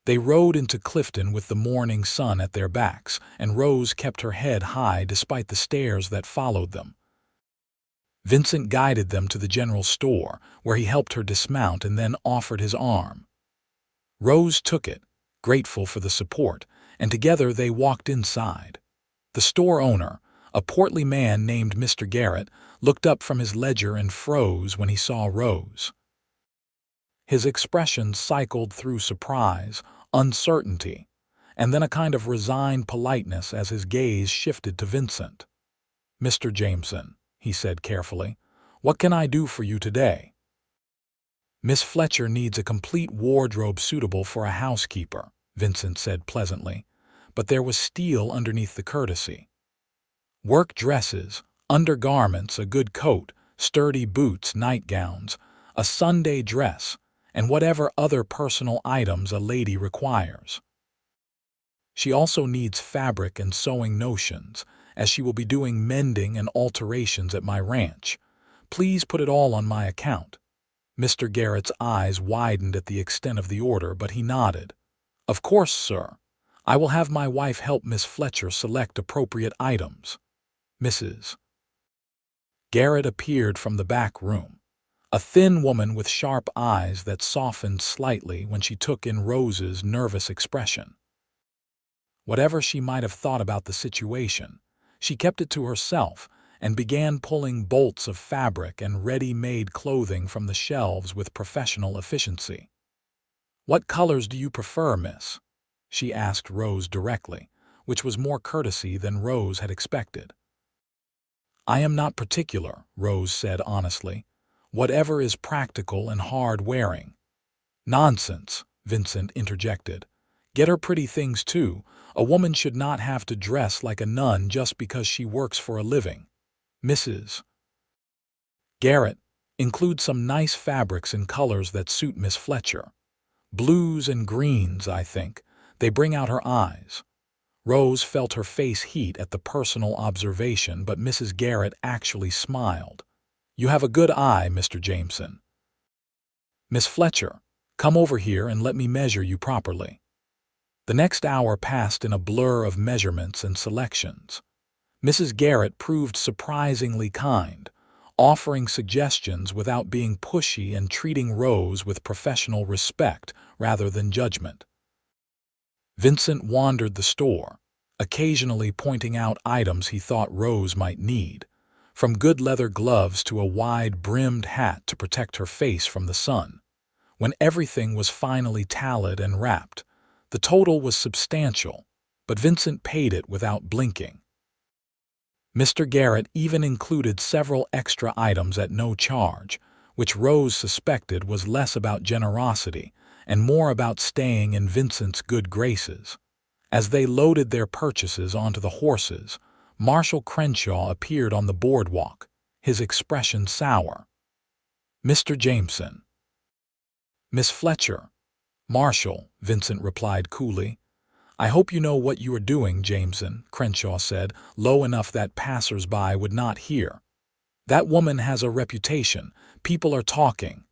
They rode into Clifton with the morning sun at their backs, and Rose kept her head high despite the stares that followed them. Vincent guided them to the general store, where he helped her dismount and then offered his arm. Rose took it, grateful for the support, and together they walked inside. The store owner, a portly man named Mr. Garrett, looked up from his ledger and froze when he saw Rose. His expression cycled through surprise, uncertainty, and then a kind of resigned politeness as his gaze shifted to Vincent. "Mr. Jameson," he said carefully, "what can I do for you today?" "Miss Fletcher needs a complete wardrobe suitable for a housekeeper," Vincent said pleasantly, but there was steel underneath the courtesy. "Work dresses, undergarments, a good coat, sturdy boots, nightgowns, a Sunday dress, and whatever other personal items a lady requires. She also needs fabric and sewing notions, as she will be doing mending and alterations at my ranch. Please put it all on my account." Mr. Garrett's eyes widened at the extent of the order, but he nodded. "Of course, sir. I will have my wife help Miss Fletcher select appropriate items." Mrs. Garrett appeared from the back room, a thin woman with sharp eyes that softened slightly when she took in Rose's nervous expression. Whatever she might have thought about the situation, she kept it to herself and began pulling bolts of fabric and ready-made clothing from the shelves with professional efficiency. "What colors do you prefer, miss?" she asked Rose directly, which was more courtesy than Rose had expected. "I am not particular," Rose said honestly. "Whatever is practical and hard-wearing." "Nonsense," Vincent interjected. "Get her pretty things too. A woman should not have to dress like a nun just because she works for a living." Mrs. Garrett, "Include some nice fabrics and colors that suit Miss Fletcher. Blues and greens, I think. They bring out her eyes." Rose felt her face heat at the personal observation, but Mrs. Garrett actually smiled. "You have a good eye, Mr. Jameson. Miss Fletcher, come over here and let me measure you properly." The next hour passed in a blur of measurements and selections. Mrs. Garrett proved surprisingly kind, offering suggestions without being pushy and treating Rose with professional respect rather than judgment. Vincent wandered the store, occasionally pointing out items he thought Rose might need, from good leather gloves to a wide-brimmed hat to protect her face from the sun. When everything was finally tallied and wrapped, the total was substantial, but Vincent paid it without blinking. Mr. Garrett even included several extra items at no charge, which Rose suspected was less about generosity and more about staying in Vincent's good graces. As they loaded their purchases onto the horses, Marshal Crenshaw appeared on the boardwalk, his expression sour. "Mr. Jameson." "Miss Fletcher." "Marshal," Vincent replied coolly. "I hope you know what you are doing, Jameson," Crenshaw said, low enough that passers-by would not hear. "That woman has a reputation. People are talking."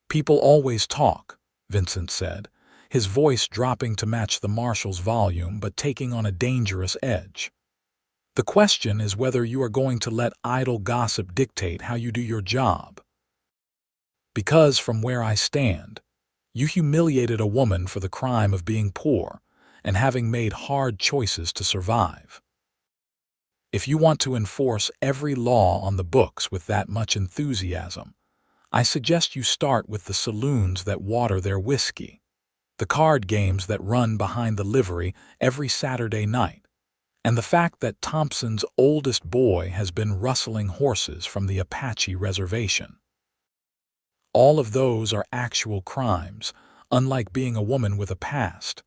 "People always talk," Vincent said, his voice dropping to match the marshal's volume but taking on a dangerous edge. "The question is whether you are going to let idle gossip dictate how you do your job. Because, from where I stand, you humiliated a woman for the crime of being poor and having made hard choices to survive. If you want to enforce every law on the books with that much enthusiasm, I suggest you start with the saloons that water their whiskey, the card games that run behind the livery every Saturday night, and the fact that Thompson's oldest boy has been rustling horses from the Apache reservation. All of those are actual crimes, unlike being a woman with a past."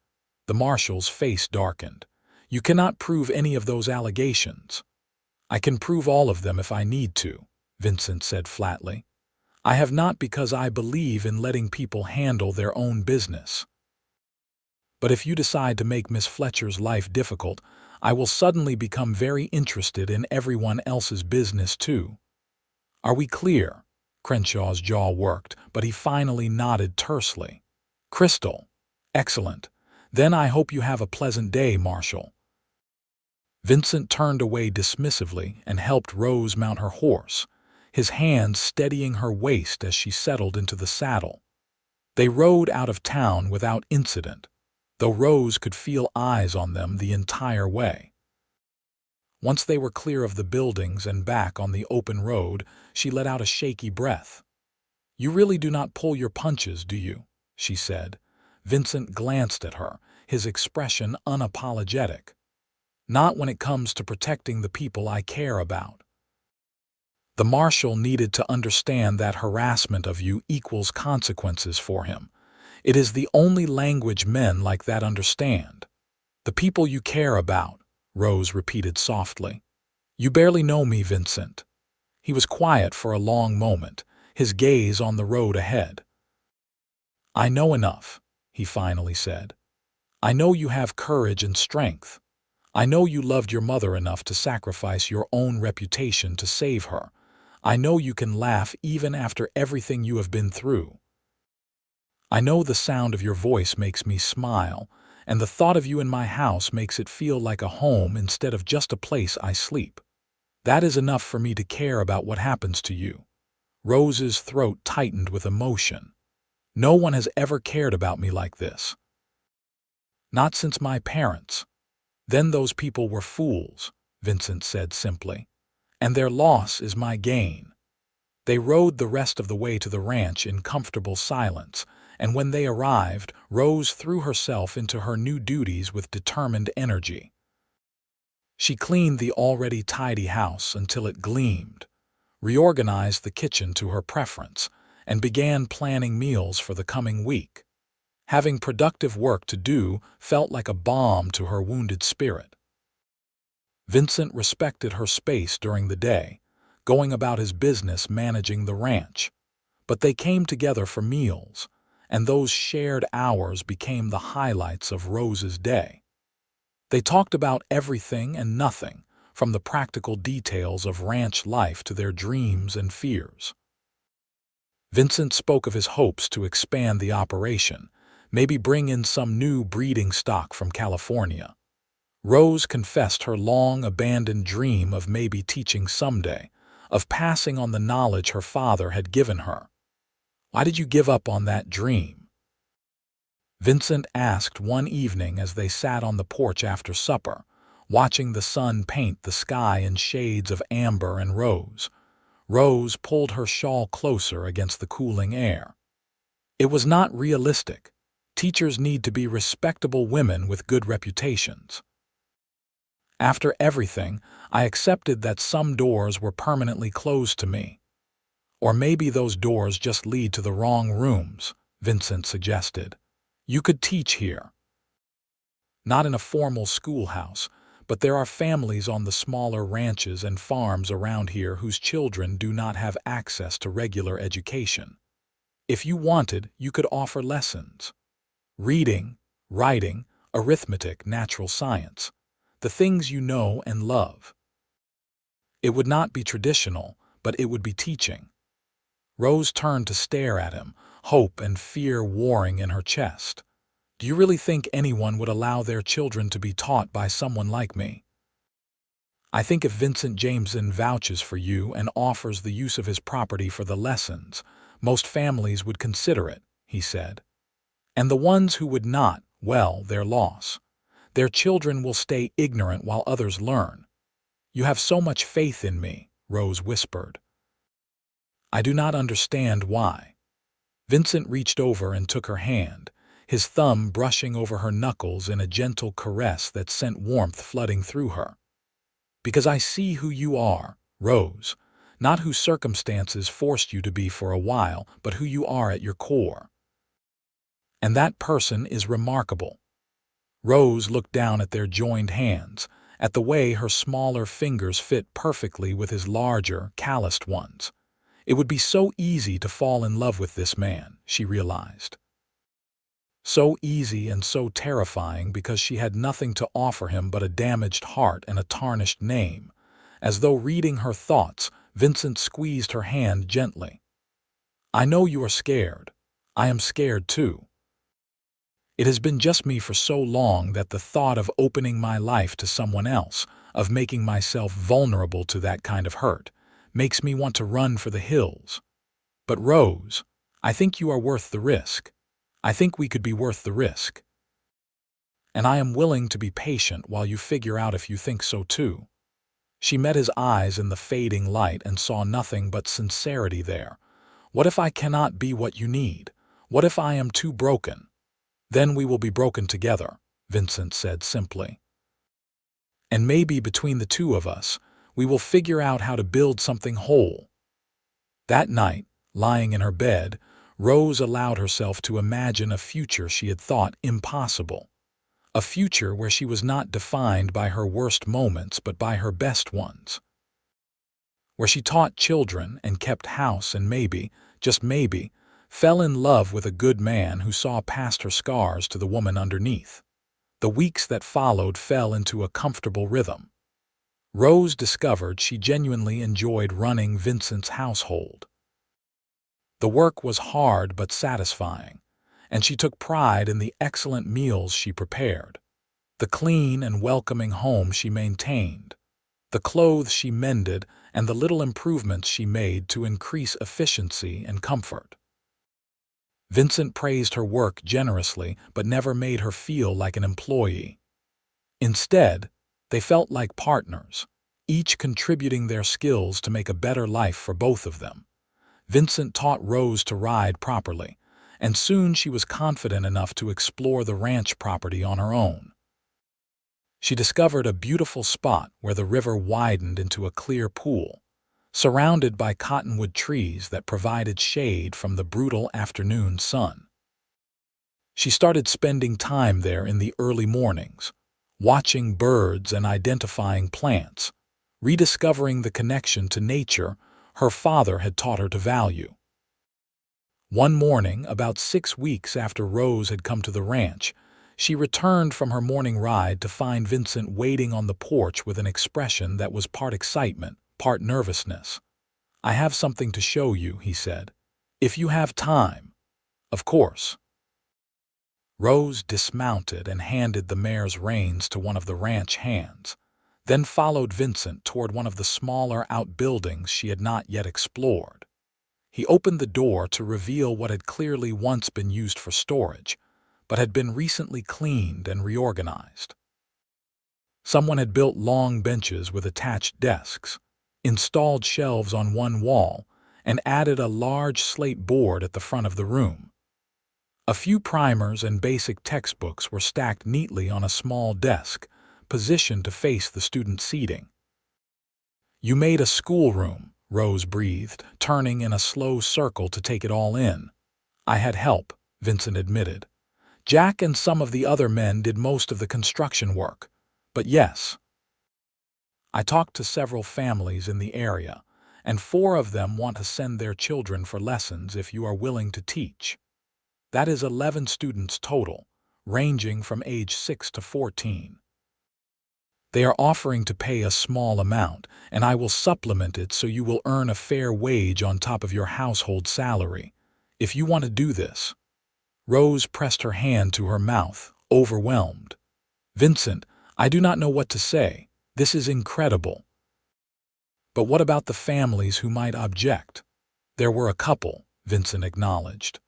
The marshal's face darkened. "You cannot prove any of those allegations." "I can prove all of them if I need to," Vincent said flatly. I have not because I believe in letting people handle their own business. But if you decide to make Miss Fletcher's life difficult, I will suddenly become very interested in everyone else's business too. Are we clear? Crenshaw's jaw worked, but he finally nodded tersely. Crystal. Excellent. Then I hope you have a pleasant day, Marshal. Vincent turned away dismissively and helped Rose mount her horse, his hands steadying her waist as she settled into the saddle. They rode out of town without incident, though Rose could feel eyes on them the entire way. Once they were clear of the buildings and back on the open road, she let out a shaky breath. "You really do not pull your punches, do you?" she said. Vincent glanced at her, his expression unapologetic. "Not when it comes to protecting the people I care about." The marshal needed to understand that harassment of you equals consequences for him. It is the only language men like that understand. "The people you care about," Rose repeated softly. "You barely know me, Vincent." He was quiet for a long moment, his gaze on the road ahead. "I know enough," he finally said. "I know you have courage and strength. I know you loved your mother enough to sacrifice your own reputation to save her. I know you can laugh even after everything you have been through. I know the sound of your voice makes me smile, and the thought of you in my house makes it feel like a home instead of just a place I sleep. That is enough for me to care about what happens to you." Rose's throat tightened with emotion. "No one has ever cared about me like this. Not since my parents." "Then those people were fools," Vincent said simply. "And their loss is my gain." They rode the rest of the way to the ranch in comfortable silence, and when they arrived, Rose threw herself into her new duties with determined energy. She cleaned the already tidy house until it gleamed, reorganized the kitchen to her preference, and began planning meals for the coming week. Having productive work to do felt like a balm to her wounded spirit. Vincent respected her space during the day, going about his business managing the ranch. But they came together for meals, and those shared hours became the highlights of Rose's day. They talked about everything and nothing, from the practical details of ranch life to their dreams and fears. Vincent spoke of his hopes to expand the operation, maybe bring in some new breeding stock from California. Rose confessed her long-abandoned dream of maybe teaching someday, of passing on the knowledge her father had given her. "Why did you give up on that dream?" Vincent asked one evening as they sat on the porch after supper, watching the sun paint the sky in shades of amber and rose. Rose pulled her shawl closer against the cooling air. "It was not realistic. Teachers need to be respectable women with good reputations. After everything, I accepted that some doors were permanently closed to me. Or maybe those doors just lead to the wrong rooms," Vincent suggested. "You could teach here. Not in a formal schoolhouse, but there are families on the smaller ranches and farms around here whose children do not have access to regular education. If you wanted, you could offer lessons. Reading, writing, arithmetic, natural science. The things you know and love. It would not be traditional, but it would be teaching." Rose turned to stare at him, hope and fear warring in her chest. "Do you really think anyone would allow their children to be taught by someone like me?" "I think if Vincent Jameson vouches for you and offers the use of his property for the lessons, most families would consider it," he said. "And the ones who would not, well, their loss. Their children will stay ignorant while others learn." "You have so much faith in me," Rose whispered. "I do not understand why." Vincent reached over and took her hand, his thumb brushing over her knuckles in a gentle caress that sent warmth flooding through her. "Because I see who you are, Rose, not who circumstances forced you to be for a while, but who you are at your core. And that person is remarkable." Rose looked down at their joined hands, at the way her smaller fingers fit perfectly with his larger, calloused ones. It would be so easy to fall in love with this man, she realized. So easy and so terrifying because she had nothing to offer him but a damaged heart and a tarnished name. As though reading her thoughts, Vincent squeezed her hand gently. I know you are scared. I am scared too. It has been just me for so long that the thought of opening my life to someone else, of making myself vulnerable to that kind of hurt, makes me want to run for the hills. But Rose, I think you are worth the risk. I think we could be worth the risk. And I am willing to be patient while you figure out if you think so too. She met his eyes in the fading light and saw nothing but sincerity there. What if I cannot be what you need? What if I am too broken? Then we will be broken together, Vincent said simply. And maybe between the two of us, we will figure out how to build something whole. That night, lying in her bed, Rose allowed herself to imagine a future she had thought impossible. A future where she was not defined by her worst moments but by her best ones. Where she taught children and kept house and maybe, just maybe, fell in love with a good man who saw past her scars to the woman underneath. The weeks that followed fell into a comfortable rhythm. Rose discovered she genuinely enjoyed running Vincent's household. The work was hard but satisfying, and she took pride in the excellent meals she prepared, the clean and welcoming home she maintained, the clothes she mended, and the little improvements she made to increase efficiency and comfort. Vincent praised her work generously but never made her feel like an employee. Instead, they felt like partners, each contributing their skills to make a better life for both of them. Vincent taught Rose to ride properly, and soon she was confident enough to explore the ranch property on her own. She discovered a beautiful spot where the river widened into a clear pool, surrounded by cottonwood trees that provided shade from the brutal afternoon sun. She started spending time there in the early mornings, watching birds and identifying plants, rediscovering the connection to nature her father had taught her to value. One morning, about 6 weeks after Rose had come to the ranch, she returned from her morning ride to find Vincent waiting on the porch with an expression that was part excitement, part nervousness. I have something to show you, he said. If you have time. Of course. Rose dismounted and handed the mare's reins to one of the ranch hands, then followed Vincent toward one of the smaller outbuildings she had not yet explored. He opened the door to reveal what had clearly once been used for storage, but had been recently cleaned and reorganized. Someone had built long benches with attached desks, installed shelves on one wall, and added a large slate board at the front of the room. A few primers and basic textbooks were stacked neatly on a small desk, positioned to face the student seating. You made a schoolroom, Rose breathed, turning in a slow circle to take it all in. I had help, Vincent admitted. Jack and some of the other men did most of the construction work. But yes, I talked to several families in the area, and 4 of them want to send their children for lessons if you are willing to teach. That is 11 students total, ranging from age 6 to 14. They are offering to pay a small amount, and I will supplement it so you will earn a fair wage on top of your household salary. If you want to do this. Rose pressed her hand to her mouth, overwhelmed. Vincent, I do not know what to say. This is incredible. But what about the families who might object? There were a couple, Vincent acknowledged.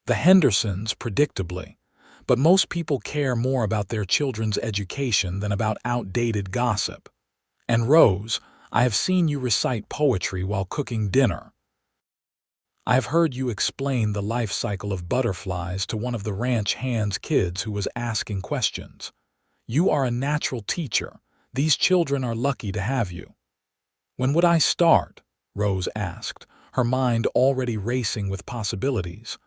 The Hendersons, predictably. But most people care more about their children's education than about outdated gossip. And Rose, I have seen you recite poetry while cooking dinner. I have heard you explain the life cycle of butterflies to one of the ranch hand's kids who was asking questions. You are a natural teacher. These children are lucky to have you. When would I start? Rose asked, her mind already racing with possibilities.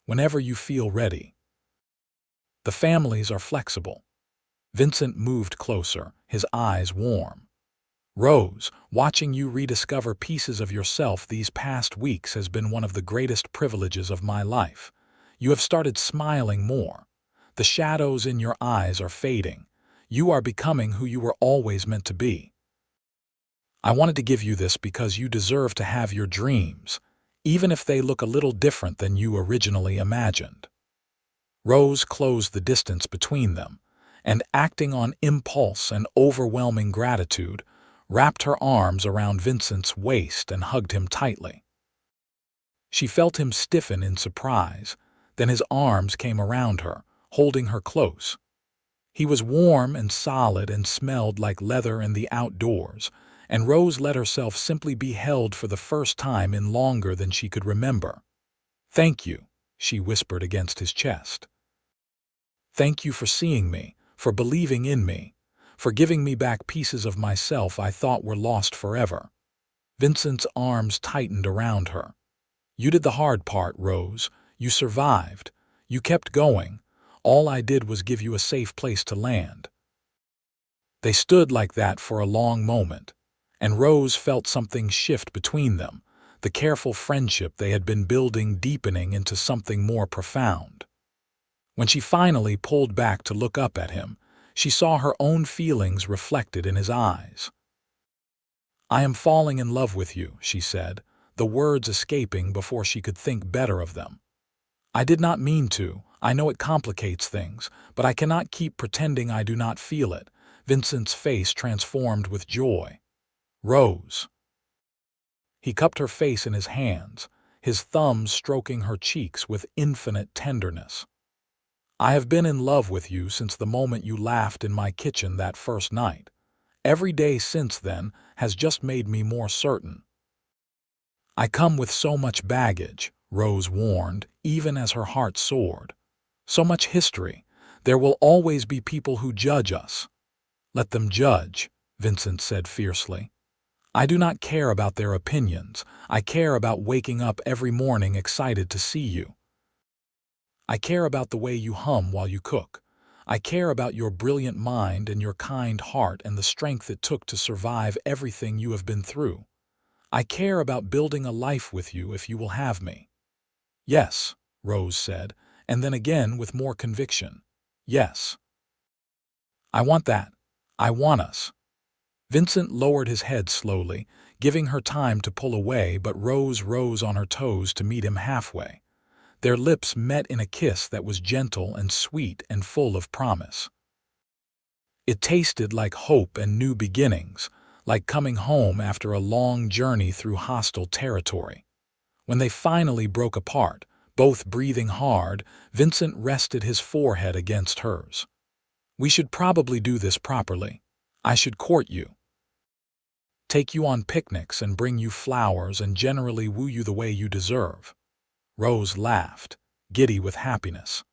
Whenever you feel ready. The families are flexible. Vincent moved closer, his eyes warm. Rose, watching you rediscover pieces of yourself these past weeks has been one of the greatest privileges of my life. You have started smiling more. The shadows in your eyes are fading. You are becoming who you were always meant to be. I wanted to give you this because you deserve to have your dreams, even if they look a little different than you originally imagined. Rose closed the distance between them, and acting on impulse and overwhelming gratitude, wrapped her arms around Vincent's waist and hugged him tightly. She felt him stiffen in surprise, then his arms came around her, holding her close. He was warm and solid and smelled like leather in the outdoors, and Rose let herself simply be held for the first time in longer than she could remember. "Thank you," she whispered against his chest. "Thank you for seeing me, for believing in me, for giving me back pieces of myself I thought were lost forever." Vincent's arms tightened around her. "You did the hard part, Rose. You survived. You kept going. All I did was give you a safe place to land." They stood like that for a long moment, and Rose felt something shift between them, the careful friendship they had been building deepening into something more profound. When she finally pulled back to look up at him, she saw her own feelings reflected in his eyes. "I am falling in love with you," she said, the words escaping before she could think better of them. "I did not mean to. I know it complicates things, but I cannot keep pretending I do not feel it." Vincent's face transformed with joy. "Rose." He cupped her face in his hands, his thumbs stroking her cheeks with infinite tenderness. "I have been in love with you since the moment you laughed in my kitchen that first night. Every day since then has just made me more certain." "I come with so much baggage," Rose warned, even as her heart soared. "So much history. There will always be people who judge us." "Let them judge," Vincent said fiercely. "I do not care about their opinions. I care about waking up every morning excited to see you. I care about the way you hum while you cook. I care about your brilliant mind and your kind heart and the strength it took to survive everything you have been through. I care about building a life with you if you will have me." "Yes," Rose said, and then again with more conviction. "Yes. I want that. I want us." Vincent lowered his head slowly, giving her time to pull away, but Rose rose on her toes to meet him halfway. Their lips met in a kiss that was gentle and sweet and full of promise. It tasted like hope and new beginnings, like coming home after a long journey through hostile territory. When they finally broke apart, both breathing hard, Vincent rested his forehead against hers. "We should probably do this properly. I should court you. Take you on picnics and bring you flowers and generally woo you the way you deserve." Rose laughed, giddy with happiness.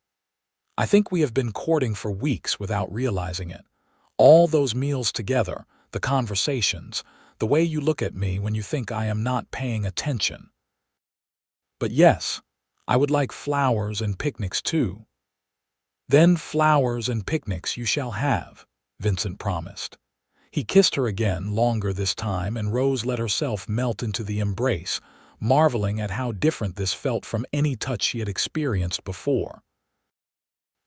"I think we have been courting for weeks without realizing it. All those meals together, the conversations, the way you look at me when you think I am not paying attention. But yes, I would like flowers and picnics too." "Then flowers and picnics you shall have," Vincent promised. He kissed her again, longer this time, and Rose let herself melt into the embrace, marveling at how different this felt from any touch she had experienced before.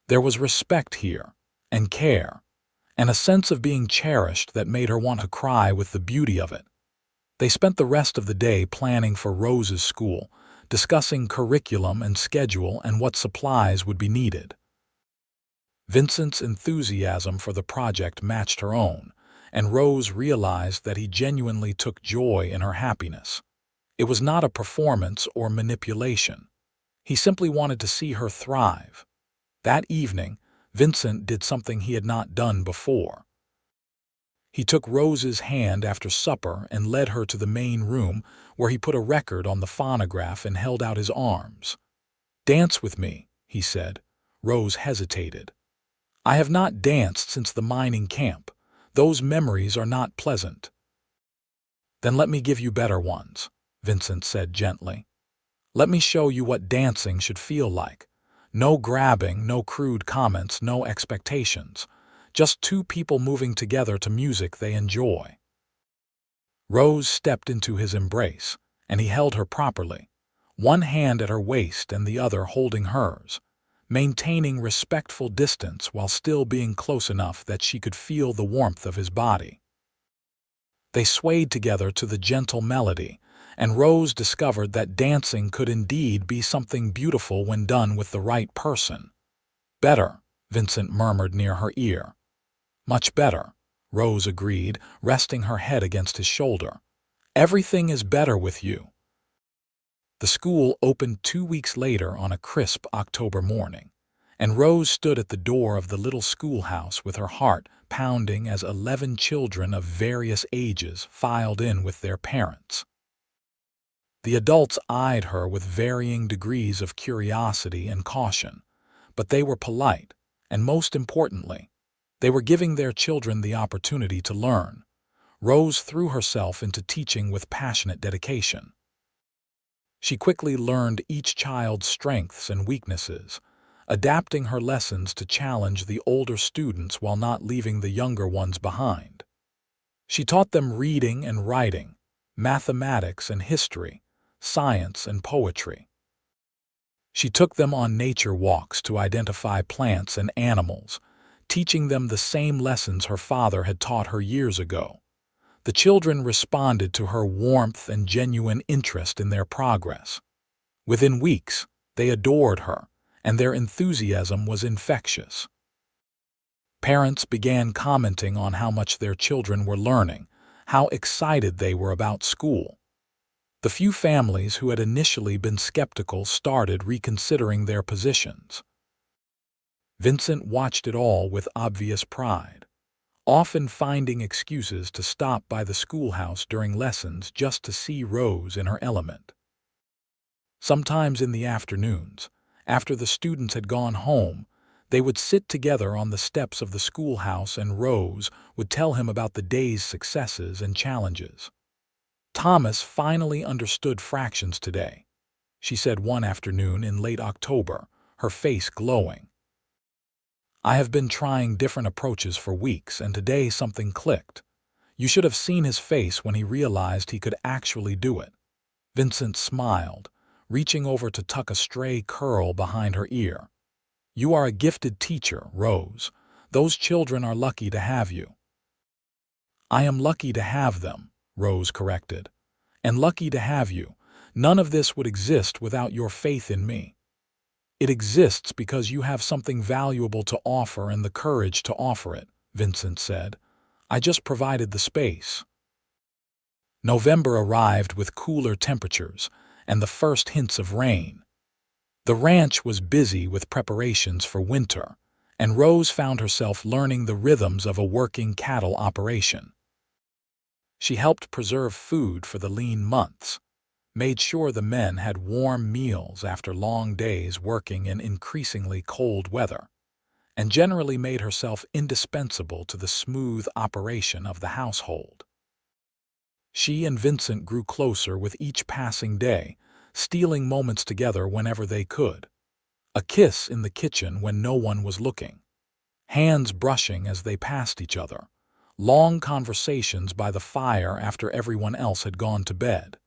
There was respect here, and care, and a sense of being cherished that made her want to cry with the beauty of it. They spent the rest of the day planning for Rose's school, discussing curriculum and schedule and what supplies would be needed. Vincent's enthusiasm for the project matched her own, and Rose realized that he genuinely took joy in her happiness. It was not a performance or manipulation. He simply wanted to see her thrive. That evening, Vincent did something he had not done before. He took Rose's hand after supper and led her to the main room, where he put a record on the phonograph and held out his arms. "Dance with me," he said. Rose hesitated. "I have not danced since the mining camp. Those memories are not pleasant." "Then let me give you better ones," Vincent said gently. "Let me show you what dancing should feel like. No grabbing, no crude comments, no expectations. Just two people moving together to music they enjoy." Rose stepped into his embrace, and he held her properly, one hand at her waist and the other holding hers, maintaining respectful distance while still being close enough that she could feel the warmth of his body. They swayed together to the gentle melody, and Rose discovered that dancing could indeed be something beautiful when done with the right person. "Better," Vincent murmured near her ear. "Much better," Rose agreed, resting her head against his shoulder. "Everything is better with you." The school opened 2 weeks later on a crisp October morning, and Rose stood at the door of the little schoolhouse with her heart pounding as 11 children of various ages filed in with their parents. The adults eyed her with varying degrees of curiosity and caution, but they were polite, and most importantly, they were giving their children the opportunity to learn. Rose threw herself into teaching with passionate dedication. She quickly learned each child's strengths and weaknesses, adapting her lessons to challenge the older students while not leaving the younger ones behind. She taught them reading and writing, mathematics and history, science and poetry. She took them on nature walks to identify plants and animals, teaching them the same lessons her father had taught her years ago. The children responded to her warmth and genuine interest in their progress. Within weeks, they adored her, and their enthusiasm was infectious. Parents began commenting on how much their children were learning, how excited they were about school. The few families who had initially been skeptical started reconsidering their positions. Vincent watched it all with obvious pride, often finding excuses to stop by the schoolhouse during lessons just to see Rose in her element. Sometimes in the afternoons, after the students had gone home, they would sit together on the steps of the schoolhouse and Rose would tell him about the day's successes and challenges. "Thomas finally understood fractions today," she said one afternoon in late October, her face glowing. "I have been trying different approaches for weeks, and today something clicked. You should have seen his face when he realized he could actually do it." Vincent smiled, reaching over to tuck a stray curl behind her ear. "You are a gifted teacher, Rose. Those children are lucky to have you." "I am lucky to have them," Rose corrected. "And lucky to have you. None of this would exist without your faith in me." "It exists because you have something valuable to offer and the courage to offer it," Vincent said. "I just provided the space." November arrived with cooler temperatures and the first hints of rain. The ranch was busy with preparations for winter, and Rose found herself learning the rhythms of a working cattle operation. She helped preserve food for the lean months, made sure the men had warm meals after long days working in increasingly cold weather, and generally made herself indispensable to the smooth operation of the household. She and Vincent grew closer with each passing day, stealing moments together whenever they could. A kiss in the kitchen when no one was looking, hands brushing as they passed each other, long conversations by the fire after everyone else had gone to bed.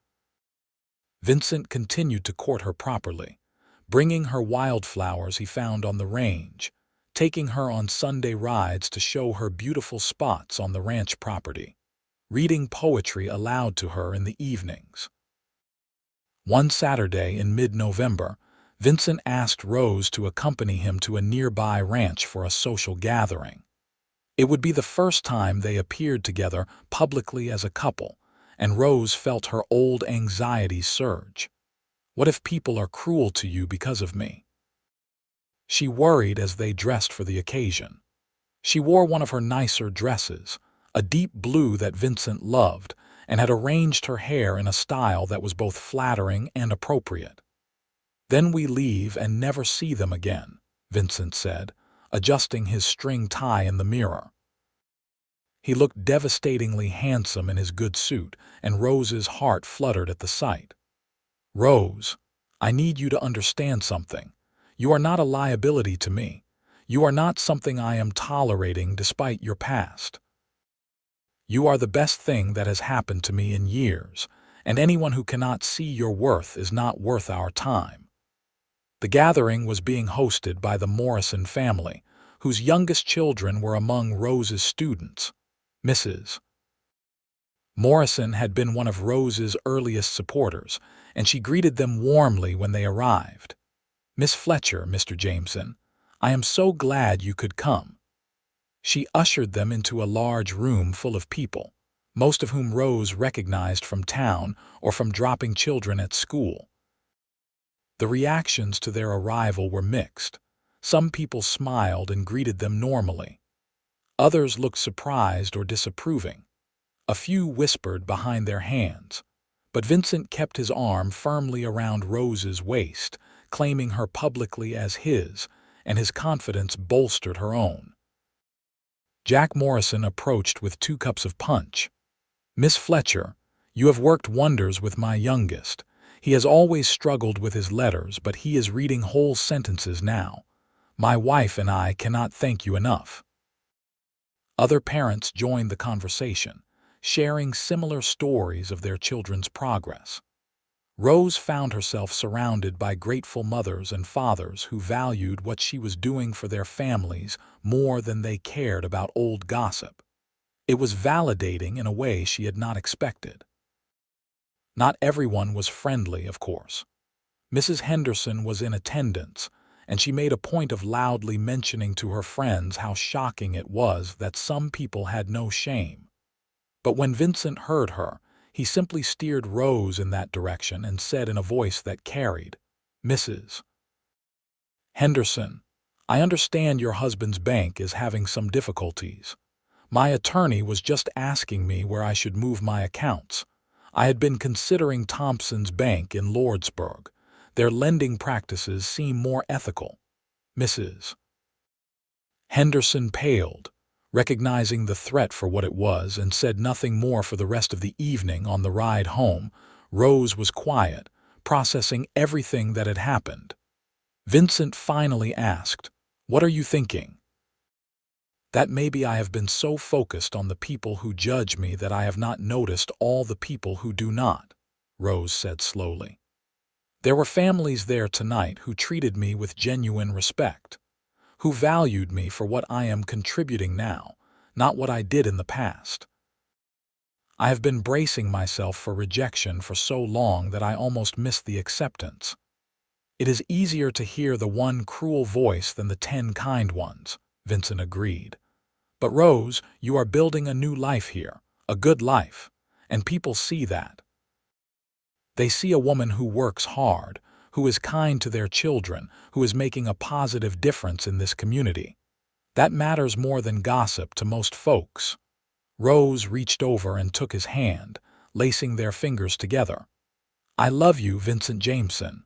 Vincent continued to court her properly, bringing her wildflowers he found on the range, taking her on Sunday rides to show her beautiful spots on the ranch property, reading poetry aloud to her in the evenings. One Saturday in mid-November, Vincent asked Rose to accompany him to a nearby ranch for a social gathering. It would be the first time they appeared together publicly as a couple, and Rose felt her old anxieties surge. "What if people are cruel to you because of me?" She worried as they dressed for the occasion. She wore one of her nicer dresses, a deep blue that Vincent loved, and had arranged her hair in a style that was both flattering and appropriate. "Then we leave and never see them again," Vincent said, adjusting his string tie in the mirror. He looked devastatingly handsome in his good suit, and Rose's heart fluttered at the sight. "Rose, I need you to understand something. You are not a liability to me. You are not something I am tolerating despite your past." You are the best thing that has happened to me in years, and anyone who cannot see your worth is not worth our time." The gathering was being hosted by the Morrison family, whose youngest children were among Rose's students. Mrs. Morrison had been one of Rose's earliest supporters, and she greeted them warmly when they arrived. "Miss Fletcher, Mr. Jameson, I am so glad you could come." She ushered them into a large room full of people, most of whom Rose recognized from town or from dropping children at school. The reactions to their arrival were mixed. Some people smiled and greeted them normally. Others looked surprised or disapproving. A few whispered behind their hands, but Vincent kept his arm firmly around Rose's waist, claiming her publicly as his, and his confidence bolstered her own. Jack Morrison approached with 2 cups of punch. "Miss Fletcher, you have worked wonders with my youngest. He has always struggled with his letters, but he is reading whole sentences now. My wife and I cannot thank you enough." Other parents joined the conversation, sharing similar stories of their children's progress. Rose found herself surrounded by grateful mothers and fathers who valued what she was doing for their families more than they cared about old gossip. It was validating in a way she had not expected. Not everyone was friendly, of course. Mrs. Henderson was in attendance, and she made a point of loudly mentioning to her friends how shocking it was that some people had no shame. But when Vincent heard her, he simply steered Rose in that direction and said in a voice that carried, "Mrs. Henderson, I understand your husband's bank is having some difficulties. My attorney was just asking me where I should move my accounts. I had been considering Thompson's Bank in Lordsburg. Their lending practices seem more ethical." Mrs. Henderson paled, recognizing the threat for what it was, and said nothing more for the rest of the evening. On the ride home, Rose was quiet, processing everything that had happened. Vincent finally asked, "What are you thinking?" "That maybe I have been so focused on the people who judge me that I have not noticed all the people who do not," Rose said slowly. "There were families there tonight who treated me with genuine respect, who valued me for what I am contributing now, not what I did in the past. I have been bracing myself for rejection for so long that I almost missed the acceptance. It is easier to hear the one cruel voice than the 10 kind ones," Vincent agreed. "But Rose, you are building a new life here, a good life, and people see that. They see a woman who works hard, who is kind to their children, who is making a positive difference in this community. That matters more than gossip to most folks." Rose reached over and took his hand, lacing their fingers together. "I love you, Vincent Jameson.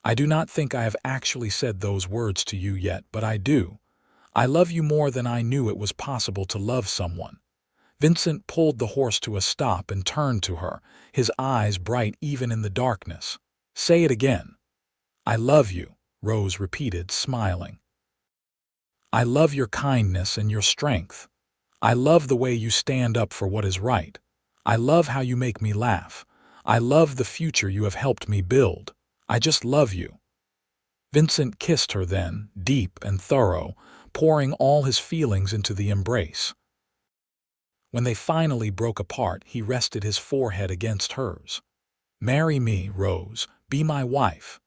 I do not think I have actually said those words to you yet, but I do. I love you more than I knew it was possible to love someone." Vincent pulled the horse to a stop and turned to her, his eyes bright even in the darkness. "Say it again." "I love you," Rose repeated, smiling. "I love your kindness and your strength. I love the way you stand up for what is right. I love how you make me laugh. I love the future you have helped me build. I just love you." Vincent kissed her then, deep and thorough, pouring all his feelings into the embrace. When they finally broke apart, he rested his forehead against hers. "Marry me, Rose. Be my wife.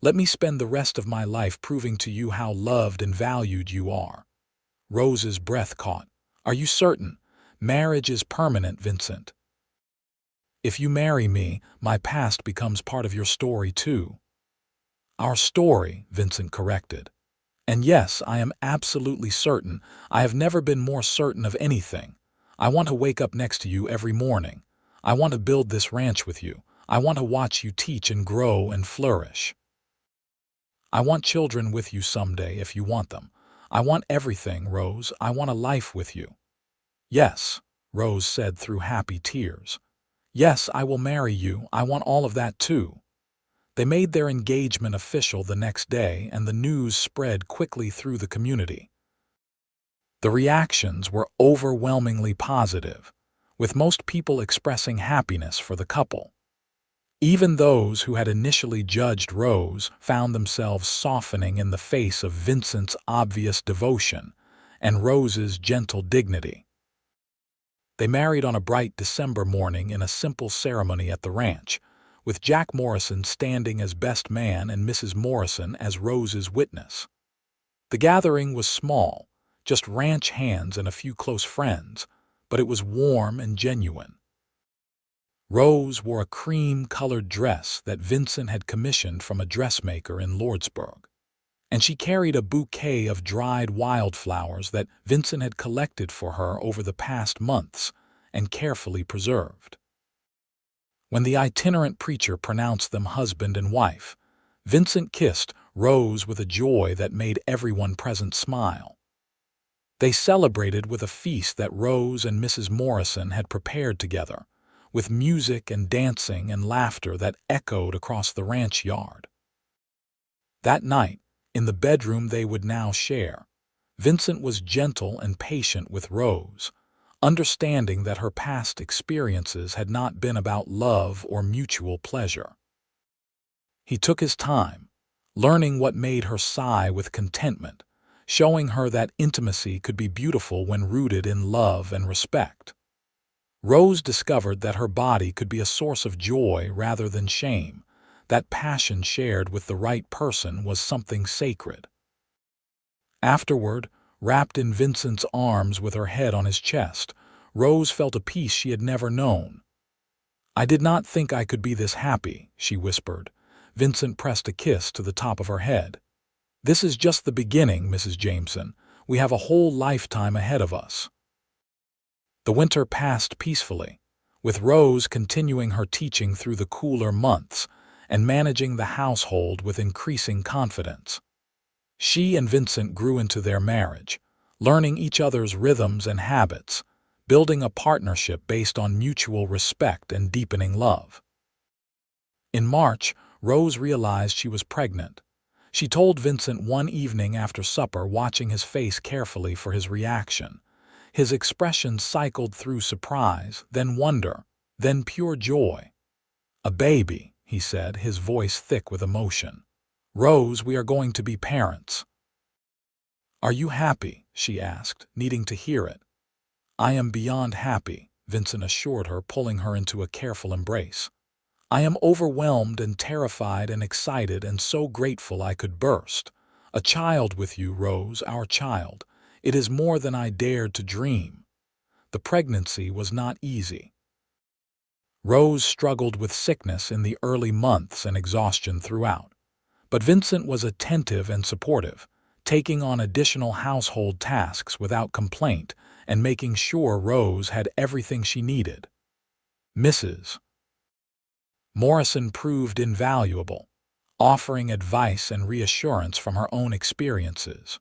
Let me spend the rest of my life proving to you how loved and valued you are." Rose's breath caught. "Are you certain? Marriage is permanent, Vincent." "If you marry me, my past becomes part of your story too." "Our story," Vincent corrected. "And yes, I am absolutely certain. I have never been more certain of anything. I want to wake up next to you every morning. I want to build this ranch with you. I want to watch you teach and grow and flourish. I want children with you someday if you want them. I want everything, Rose. I want a life with you." "Yes," Rose said through happy tears. "Yes, I will marry you. I want all of that too." They made their engagement official the next day, and the news spread quickly through the community. The reactions were overwhelmingly positive, with most people expressing happiness for the couple. Even those who had initially judged Rose found themselves softening in the face of Vincent's obvious devotion and Rose's gentle dignity. They married on a bright December morning in a simple ceremony at the ranch, with Jack Morrison standing as best man and Mrs. Morrison as Rose's witness. The gathering was small, just ranch hands and a few close friends, but it was warm and genuine. Rose wore a cream-colored dress that Vincent had commissioned from a dressmaker in Lordsburg, and she carried a bouquet of dried wildflowers that Vincent had collected for her over the past months and carefully preserved. When the itinerant preacher pronounced them husband and wife, Vincent kissed Rose with a joy that made everyone present smile. They celebrated with a feast that Rose and Mrs. Morrison had prepared together, with music and dancing and laughter that echoed across the ranch yard. That night, in the bedroom they would now share, Vincent was gentle and patient with Rose, understanding that her past experiences had not been about love or mutual pleasure. He took his time, learning what made her sigh with contentment, showing her that intimacy could be beautiful when rooted in love and respect. Rose discovered that her body could be a source of joy rather than shame, that passion shared with the right person was something sacred. Afterward, wrapped in Vincent's arms with her head on his chest, Rose felt a peace she had never known. "I did not think I could be this happy," she whispered. Vincent pressed a kiss to the top of her head. "This is just the beginning, Mrs. Jameson. We have a whole lifetime ahead of us." The winter passed peacefully, with Rose continuing her teaching through the cooler months and managing the household with increasing confidence. She and Vincent grew into their marriage, learning each other's rhythms and habits, building a partnership based on mutual respect and deepening love. In March, Rose realized she was pregnant. She told Vincent one evening after supper, watching his face carefully for his reaction. His expression cycled through surprise, then wonder, then pure joy. "A baby," he said, his voice thick with emotion. "Rose, we are going to be parents." "Are you happy?" she asked, needing to hear it. "I am beyond happy," Vincent assured her, pulling her into a careful embrace. "I am overwhelmed and terrified and excited and so grateful I could burst. A child with you, Rose, our child. It is more than I dared to dream." The pregnancy was not easy. Rose struggled with sickness in the early months and exhaustion throughout. But Vincent was attentive and supportive, taking on additional household tasks without complaint and making sure Rose had everything she needed. Mrs. Morrison proved invaluable, offering advice and reassurance from her own experiences.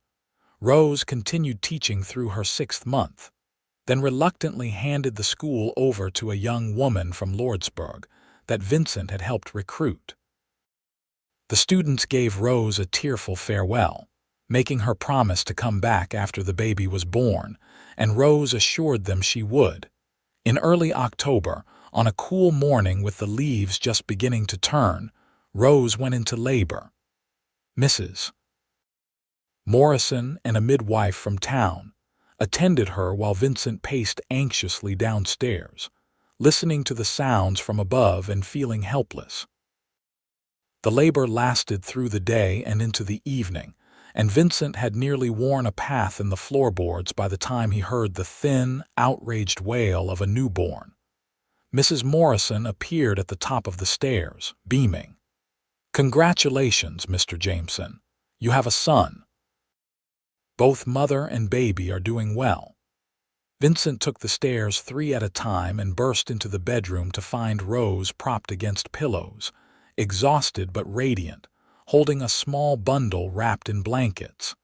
Rose continued teaching through her 6th month, then reluctantly handed the school over to a young woman from Lordsburg that Vincent had helped recruit. The students gave Rose a tearful farewell, making her promise to come back after the baby was born, and Rose assured them she would. In early October, on a cool morning with the leaves just beginning to turn, Rose went into labor. Mrs. Morrison and a midwife from town attended her while Vincent paced anxiously downstairs, listening to the sounds from above and feeling helpless. The labor lasted through the day and into the evening, and Vincent had nearly worn a path in the floorboards by the time he heard the thin, outraged wail of a newborn. Mrs. Morrison appeared at the top of the stairs, beaming. "Congratulations, Mr. Jameson. You have a son. Both mother and baby are doing well." Vincent took the stairs 3 at a time and burst into the bedroom to find Rose propped against pillows, exhausted but radiant, holding a small bundle wrapped in blankets.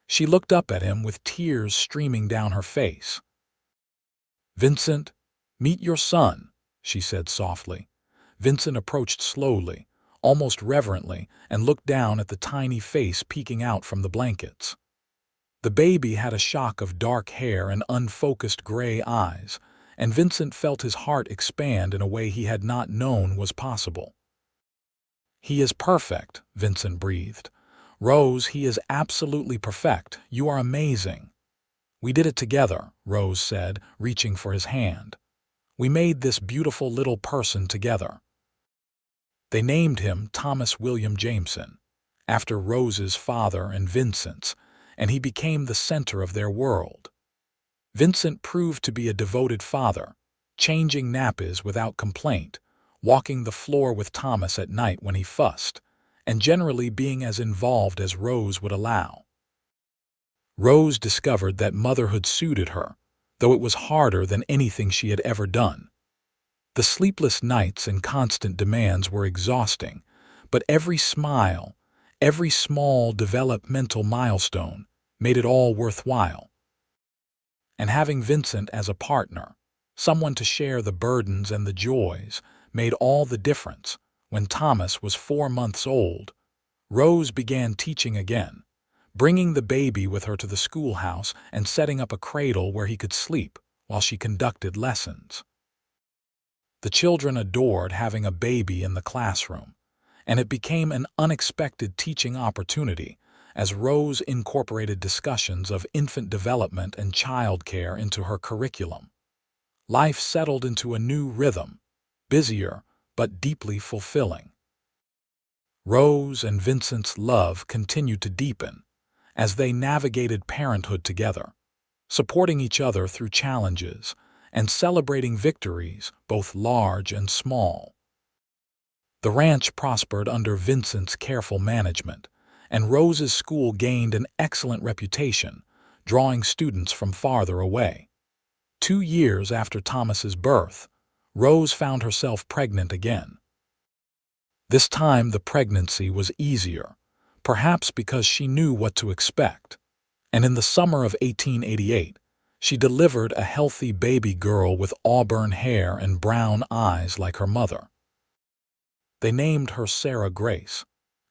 She looked up at him with tears streaming down her face. "Vincent, meet your son," she said softly. Vincent approached slowly, almost reverently, and looked down at the tiny face peeking out from the blankets. The baby had a shock of dark hair and unfocused gray eyes, and Vincent felt his heart expand in a way he had not known was possible. "He is perfect," Vincent breathed. "Rose, he is absolutely perfect. You are amazing." "We did it together," Rose said, reaching for his hand. "We made this beautiful little person together." They named him Thomas William Jameson, after Rose's father and Vincent's, and he became the center of their world. Vincent proved to be a devoted father, changing nappies without complaint, walking the floor with Thomas at night when he fussed, and generally being as involved as Rose would allow. Rose discovered that motherhood suited her, though it was harder than anything she had ever done. The sleepless nights and constant demands were exhausting, but every smile, every small developmental milestone, made it all worthwhile. And having Vincent as a partner, someone to share the burdens and the joys, made all the difference. When Thomas was 4 months old, Rose began teaching again, bringing the baby with her to the schoolhouse and setting up a cradle where he could sleep while she conducted lessons. The children adored having a baby in the classroom, and it became an unexpected teaching opportunity as Rose incorporated discussions of infant development and childcare into her curriculum. Life settled into a new rhythm, busier but deeply fulfilling. Rose and Vincent's love continued to deepen as they navigated parenthood together, supporting each other through challenges and celebrating victories both large and small. The ranch prospered under Vincent's careful management, and Rose's school gained an excellent reputation, drawing students from farther away. 2 years after Thomas's birth, Rose found herself pregnant again. This time the pregnancy was easier, perhaps because she knew what to expect, and in the summer of 1888, she delivered a healthy baby girl with auburn hair and brown eyes like her mother. They named her Sarah Grace,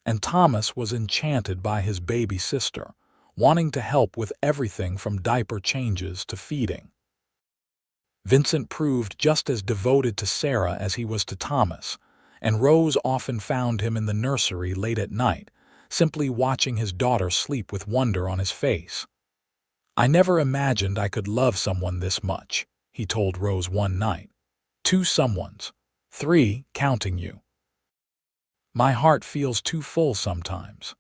and Thomas was enchanted by his baby sister, wanting to help with everything from diaper changes to feeding. Vincent proved just as devoted to Sarah as he was to Thomas, and Rose often found him in the nursery late at night, simply watching his daughter sleep with wonder on his face. "I never imagined I could love someone this much," he told Rose one night. "2 someones, 3, counting you. My heart feels too full sometimes."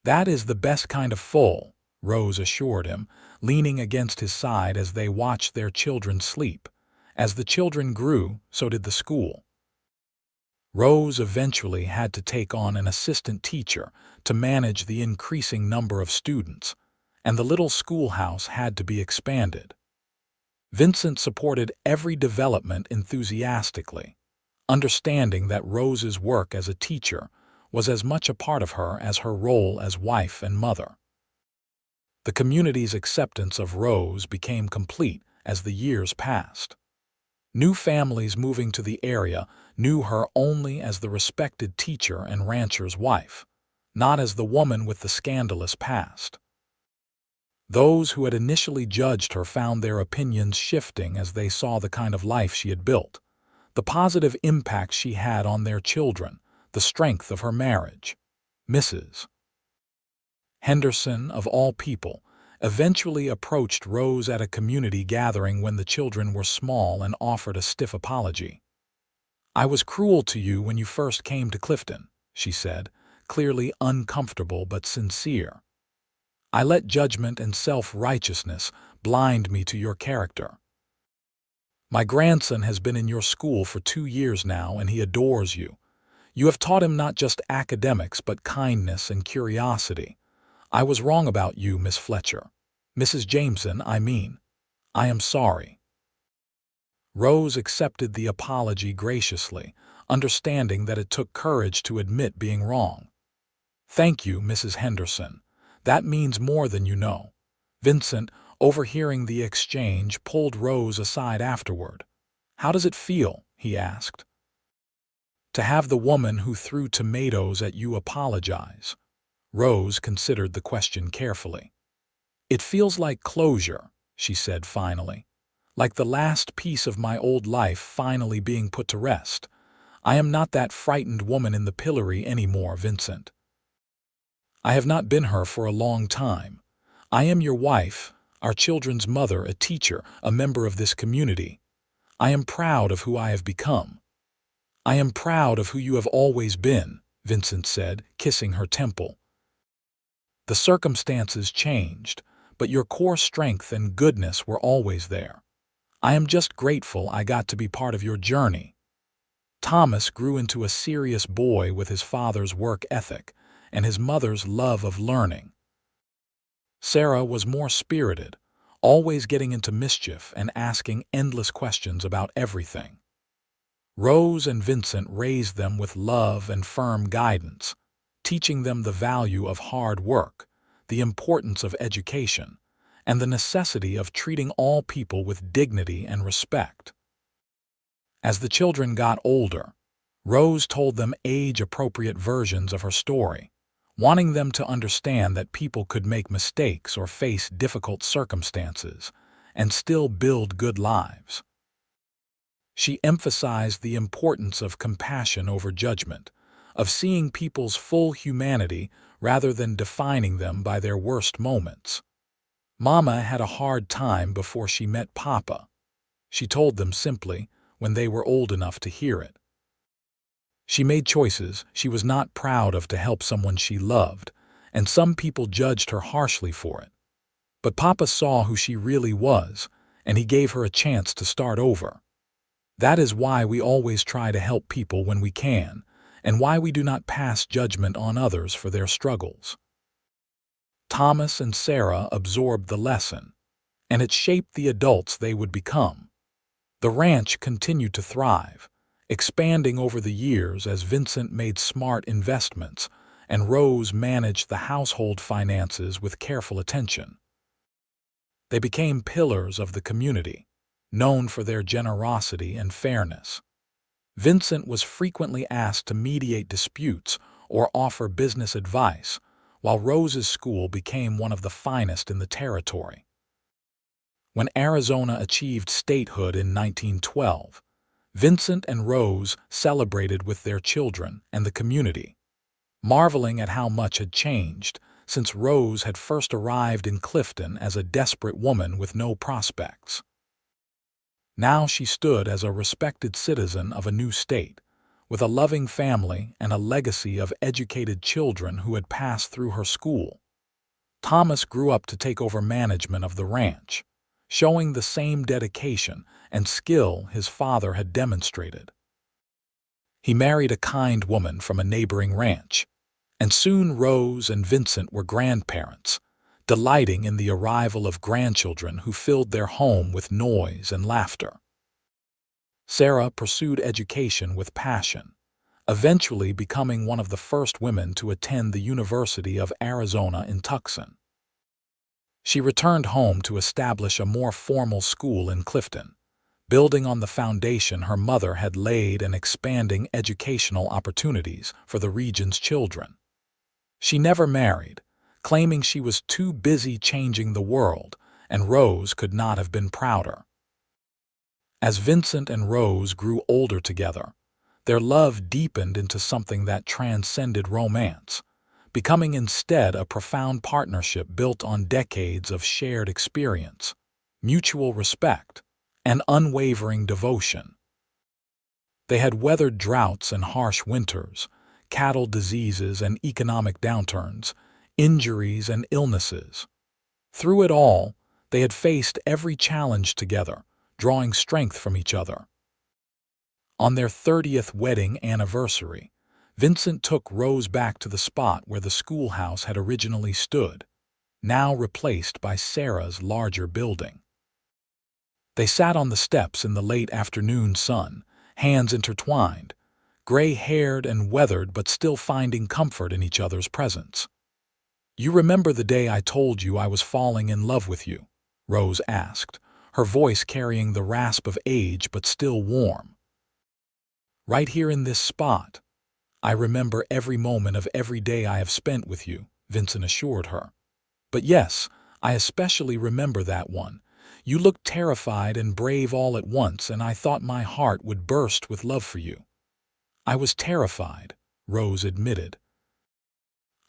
"That is the best kind of full," Rose assured him, leaning against his side as they watched their children sleep. As the children grew, so did the school. Rose eventually had to take on an assistant teacher to manage the increasing number of students, and the little schoolhouse had to be expanded. Vincent supported every development enthusiastically, understanding that Rose's work as a teacher was as much a part of her as her role as wife and mother. The community's acceptance of Rose became complete as the years passed. New families moving to the area knew her only as the respected teacher and rancher's wife, not as the woman with the scandalous past. Those who had initially judged her found their opinions shifting as they saw the kind of life she had built, the positive impact she had on their children, the strength of her marriage. Mrs. Henderson, of all people, eventually approached Rose at a community gathering when the children were small and offered a stiff apology. "I was cruel to you when you first came to Clifton," she said, clearly uncomfortable but sincere. "I let judgment and self-righteousness blind me to your character. My grandson has been in your school for 2 years now, and he adores you. You have taught him not just academics but kindness and curiosity. I was wrong about you, Miss Fletcher. Mrs. Jameson, I mean. I am sorry." Rose accepted the apology graciously, understanding that it took courage to admit being wrong. "Thank you, Mrs. Henderson. That means more than you know." Vincent, overhearing the exchange, pulled Rose aside afterward. "How does it feel?" he asked. "To have the woman who threw tomatoes at you apologize?" Rose considered the question carefully. "It feels like closure," she said finally. "Like the last piece of my old life finally being put to rest. I am not that frightened woman in the pillory anymore, Vincent. I have not been her for a long time. I am your wife, our children's mother, a teacher, a member of this community. I am proud of who I have become." "I am proud of who you have always been," Vincent said, kissing her temple. "The circumstances changed, but your core strength and goodness were always there. I am just grateful I got to be part of your journey." Thomas grew into a serious boy with his father's work ethic and his mother's love of learning. Sarah was more spirited, always getting into mischief and asking endless questions about everything. Rose and Vincent raised them with love and firm guidance, teaching them the value of hard work, the importance of education, and the necessity of treating all people with dignity and respect. As the children got older, Rose told them age-appropriate versions of her story, wanting them to understand that people could make mistakes or face difficult circumstances and still build good lives. She emphasized the importance of compassion over judgment, of seeing people's full humanity rather than defining them by their worst moments. Mama had a hard time before she met Papa, she told them simply, when they were old enough to hear it. She made choices she was not proud of to help someone she loved, and some people judged her harshly for it. But Papa saw who she really was, and he gave her a chance to start over. That is why we always try to help people when we can, and why we do not pass judgment on others for their struggles. Thomas and Sarah absorbed the lesson, and it shaped the adults they would become. The ranch continued to thrive, expanding over the years as Vincent made smart investments and Rose managed the household finances with careful attention. They became pillars of the community, known for their generosity and fairness. Vincent was frequently asked to mediate disputes or offer business advice, while Rose's school became one of the finest in the territory. When Arizona achieved statehood in 1912, Vincent and Rose celebrated with their children and the community, marveling at how much had changed since Rose had first arrived in Clifton as a desperate woman with no prospects. Now she stood as a respected citizen of a new state, with a loving family and a legacy of educated children who had passed through her school. Thomas grew up to take over management of the ranch, showing the same dedication and skill his father had demonstrated. He married a kind woman from a neighboring ranch, and soon Rose and Vincent were grandparents, delighting in the arrival of grandchildren who filled their home with noise and laughter. Sarah pursued education with passion, eventually becoming one of the first women to attend the University of Arizona in Tucson. She returned home to establish a more formal school in Clifton, building on the foundation her mother had laid and expanding educational opportunities for the region's children. She never married, claiming she was too busy changing the world, and Rose could not have been prouder. As Vincent and Rose grew older together, their love deepened into something that transcended romance, becoming instead a profound partnership built on decades of shared experience, mutual respect, and unwavering devotion. They had weathered droughts and harsh winters, cattle diseases and economic downturns, injuries and illnesses. Through it all, they had faced every challenge together, drawing strength from each other. On their 30th wedding anniversary, Vincent took Rose back to the spot where the schoolhouse had originally stood, now replaced by Sarah's larger building. They sat on the steps in the late afternoon sun, hands intertwined, gray-haired and weathered but still finding comfort in each other's presence. "You remember the day I told you I was falling in love with you?" Rose asked, her voice carrying the rasp of age but still warm. "Right here in this spot. I remember every moment of every day I have spent with you," Vincent assured her. "But yes, I especially remember that one. You looked terrified and brave all at once, and I thought my heart would burst with love for you." "I was terrified," Rose admitted.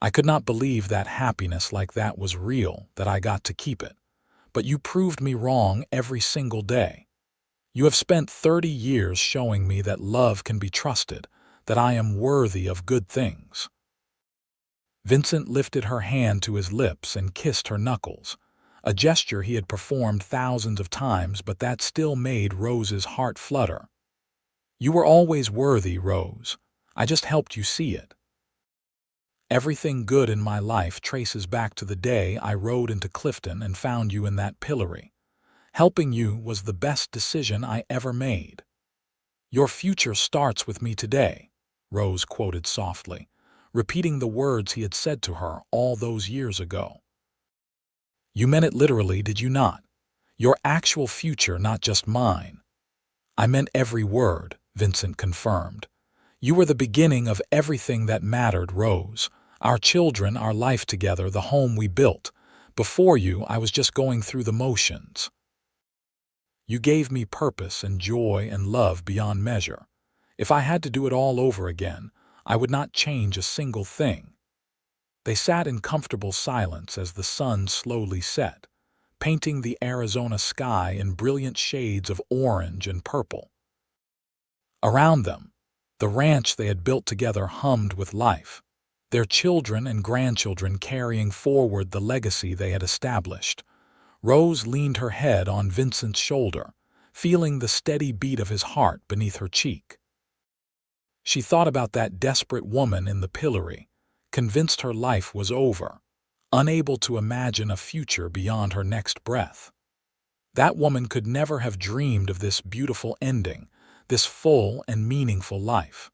"I could not believe that happiness like that was real, that I got to keep it. But you proved me wrong every single day. You have spent 30 years showing me that love can be trusted, that I am worthy of good things." Vincent lifted her hand to his lips and kissed her knuckles, a gesture he had performed thousands of times, but that still made Rose's heart flutter. "You were always worthy, Rose. I just helped you see it. Everything good in my life traces back to the day I rode into Clifton and found you in that pillory. Helping you was the best decision I ever made." "Your future starts with me today," Rose quoted softly, repeating the words he had said to her all those years ago. "You meant it literally, did you not? Your actual future, not just mine." "I meant every word," Vincent confirmed. "You were the beginning of everything that mattered, Rose. Our children, our life together, the home we built. Before you, I was just going through the motions. You gave me purpose and joy and love beyond measure. If I had to do it all over again, I would not change a single thing." They sat in comfortable silence as the sun slowly set, painting the Arizona sky in brilliant shades of orange and purple. Around them, the ranch they had built together hummed with life, their children and grandchildren carrying forward the legacy they had established. Rose leaned her head on Vincent's shoulder, feeling the steady beat of his heart beneath her cheek. She thought about that desperate woman in the pillory, convinced her life was over, unable to imagine a future beyond her next breath. That woman could never have dreamed of this beautiful ending, this full and meaningful life.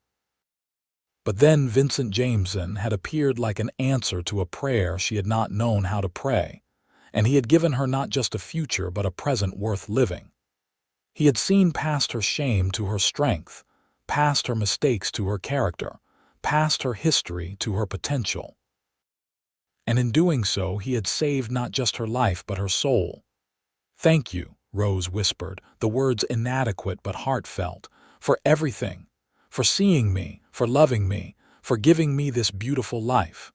But then Vincent Jameson had appeared like an answer to a prayer she had not known how to pray, and he had given her not just a future but a present worth living. He had seen past her shame to her strength, past her mistakes to her character, past her history to her potential. And in doing so, he had saved not just her life but her soul. "Thank you," Rose whispered, the words inadequate but heartfelt, "for everything, for seeing me, for loving me, for giving me this beautiful life."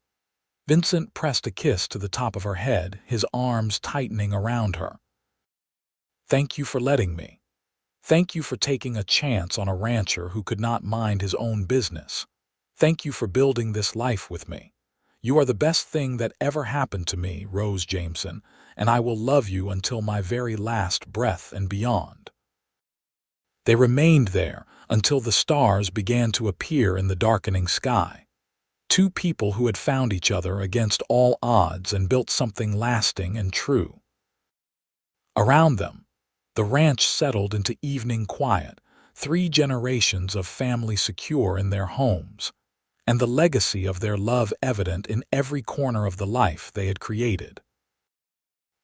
Vincent pressed a kiss to the top of her head, his arms tightening around her. "Thank you for letting me. Thank you for taking a chance on a rancher who could not mind his own business. Thank you for building this life with me. You are the best thing that ever happened to me, Rose Jameson, and I will love you until my very last breath and beyond." They remained there until the stars began to appear in the darkening sky. Two people who had found each other against all odds and built something lasting and true. Around them, the ranch settled into evening quiet, 3 generations of family secure in their homes, and the legacy of their love evident in every corner of the life they had created.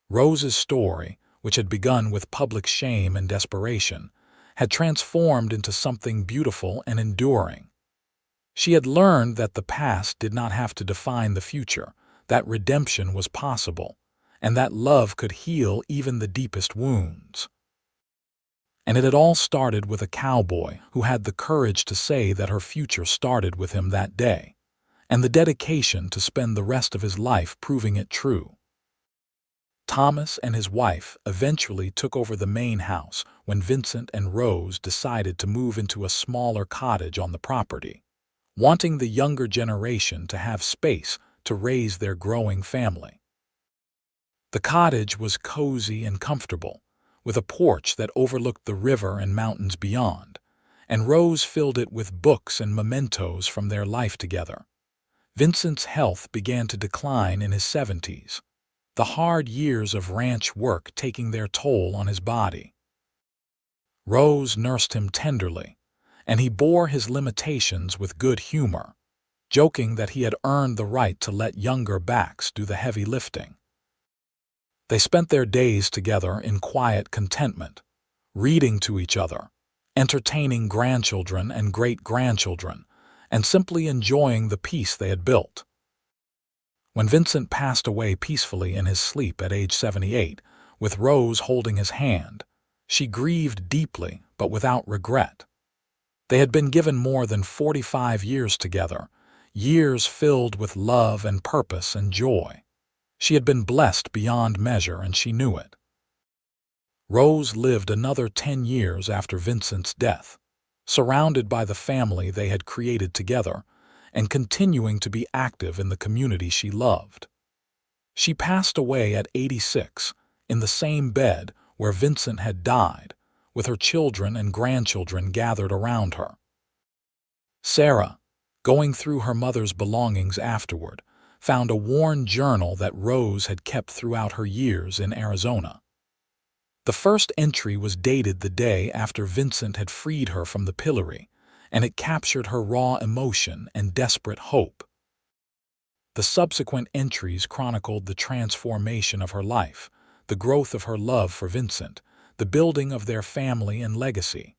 Rose's story, which had begun with public shame and desperation, had transformed into something beautiful and enduring. She had learned that the past did not have to define the future, that redemption was possible, and that love could heal even the deepest wounds. And it had all started with a cowboy who had the courage to say that her future started with him that day, and the dedication to spend the rest of his life proving it true. Thomas and his wife eventually took over the main house when Vincent and Rose decided to move into a smaller cottage on the property, wanting the younger generation to have space to raise their growing family. The cottage was cozy and comfortable, with a porch that overlooked the river and mountains beyond, and Rose filled it with books and mementos from their life together. Vincent's health began to decline in his 70s, the hard years of ranch work taking their toll on his body. Rose nursed him tenderly, and he bore his limitations with good humor, joking that he had earned the right to let younger backs do the heavy lifting. They spent their days together in quiet contentment, reading to each other, entertaining grandchildren and great-grandchildren, and simply enjoying the peace they had built. When Vincent passed away peacefully in his sleep at age 78, with Rose holding his hand, she grieved deeply but without regret. They had been given more than 45 years together, years filled with love and purpose and joy. She had been blessed beyond measure, and she knew it. Rose lived another 10 years after Vincent's death, surrounded by the family they had created together, and continuing to be active in the community she loved. She passed away at 86, in the same bed where Vincent had died, with her children and grandchildren gathered around her. Sarah, going through her mother's belongings afterward, found a worn journal that Rose had kept throughout her years in Arizona. The first entry was dated the day after Vincent had freed her from the pillory, and it captured her raw emotion and desperate hope. The subsequent entries chronicled the transformation of her life, the growth of her love for Vincent, the building of their family and legacy.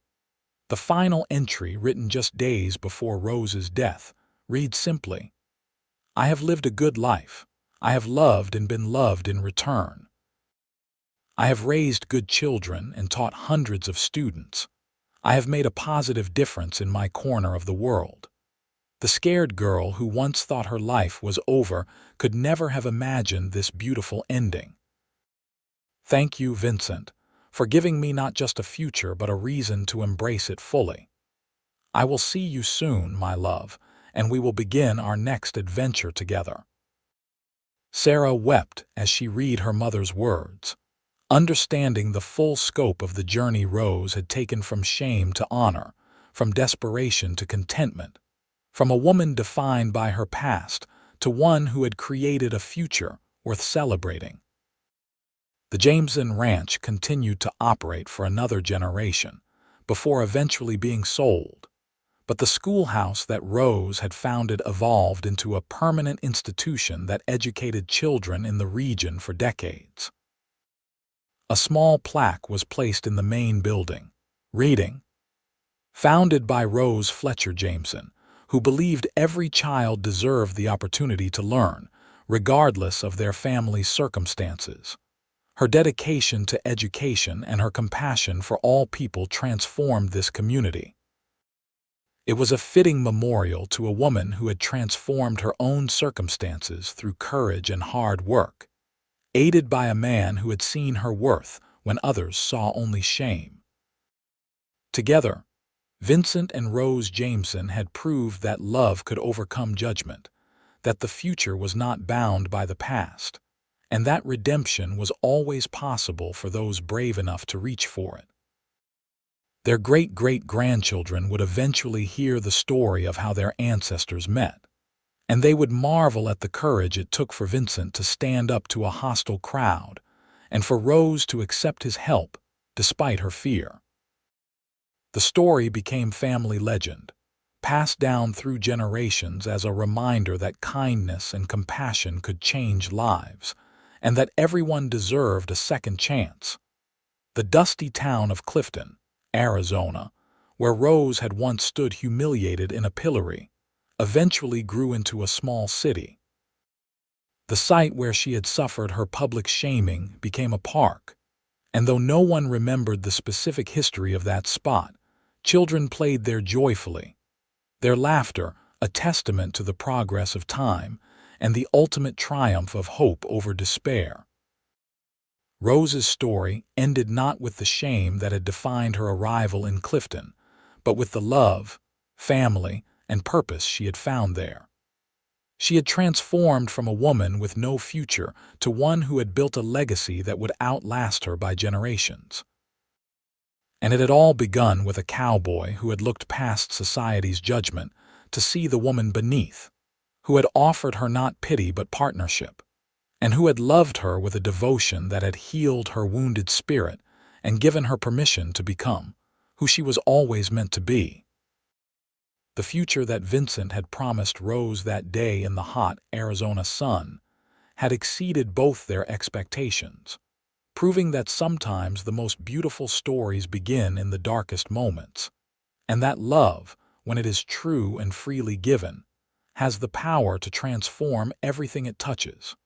The final entry, written just days before Rose's death, reads simply, "I have lived a good life. I have loved and been loved in return. I have raised good children and taught hundreds of students. I have made a positive difference in my corner of the world." The scared girl who once thought her life was over could never have imagined this beautiful ending. Thank you, Vincent, for giving me not just a future but a reason to embrace it fully. I will see you soon, my love, and we will begin our next adventure together. Sarah wept as she read her mother's words, understanding the full scope of the journey Rose had taken from shame to honor, from desperation to contentment, from a woman defined by her past to one who had created a future worth celebrating. The Jameson Ranch continued to operate for another generation, before eventually being sold, but the schoolhouse that Rose had founded evolved into a permanent institution that educated children in the region for decades. A small plaque was placed in the main building, reading, "Founded by Rose Fletcher Jameson, who believed every child deserved the opportunity to learn, regardless of their family's circumstances. Her dedication to education and her compassion for all people transformed this community." It was a fitting memorial to a woman who had transformed her own circumstances through courage and hard work, aided by a man who had seen her worth when others saw only shame. Together, Vincent and Rose Jameson had proved that love could overcome judgment, that the future was not bound by the past, and that redemption was always possible for those brave enough to reach for it. Their great-great-grandchildren would eventually hear the story of how their ancestors met, and they would marvel at the courage it took for Vincent to stand up to a hostile crowd, and for Rose to accept his help despite her fear. The story became family legend, passed down through generations as a reminder that kindness and compassion could change lives, and that everyone deserved a second chance. The dusty town of Clifton, Arizona, where Rose had once stood humiliated in a pillory, eventually grew into a small city. The site where she had suffered her public shaming became a park, and though no one remembered the specific history of that spot, children played there joyfully, their laughter a testament to the progress of time and the ultimate triumph of hope over despair. Rose's story ended not with the shame that had defined her arrival in Clifton, but with the love, family, and purpose she had found there. She had transformed from a woman with no future to one who had built a legacy that would outlast her by generations. And it had all begun with a cowboy who had looked past society's judgment to see the woman beneath, who had offered her not pity but partnership, and who had loved her with a devotion that had healed her wounded spirit and given her permission to become who she was always meant to be. The future that Vincent had promised Rose that day in the hot Arizona sun had exceeded both their expectations, proving that sometimes the most beautiful stories begin in the darkest moments, and that love, when it is true and freely given, has the power to transform everything it touches.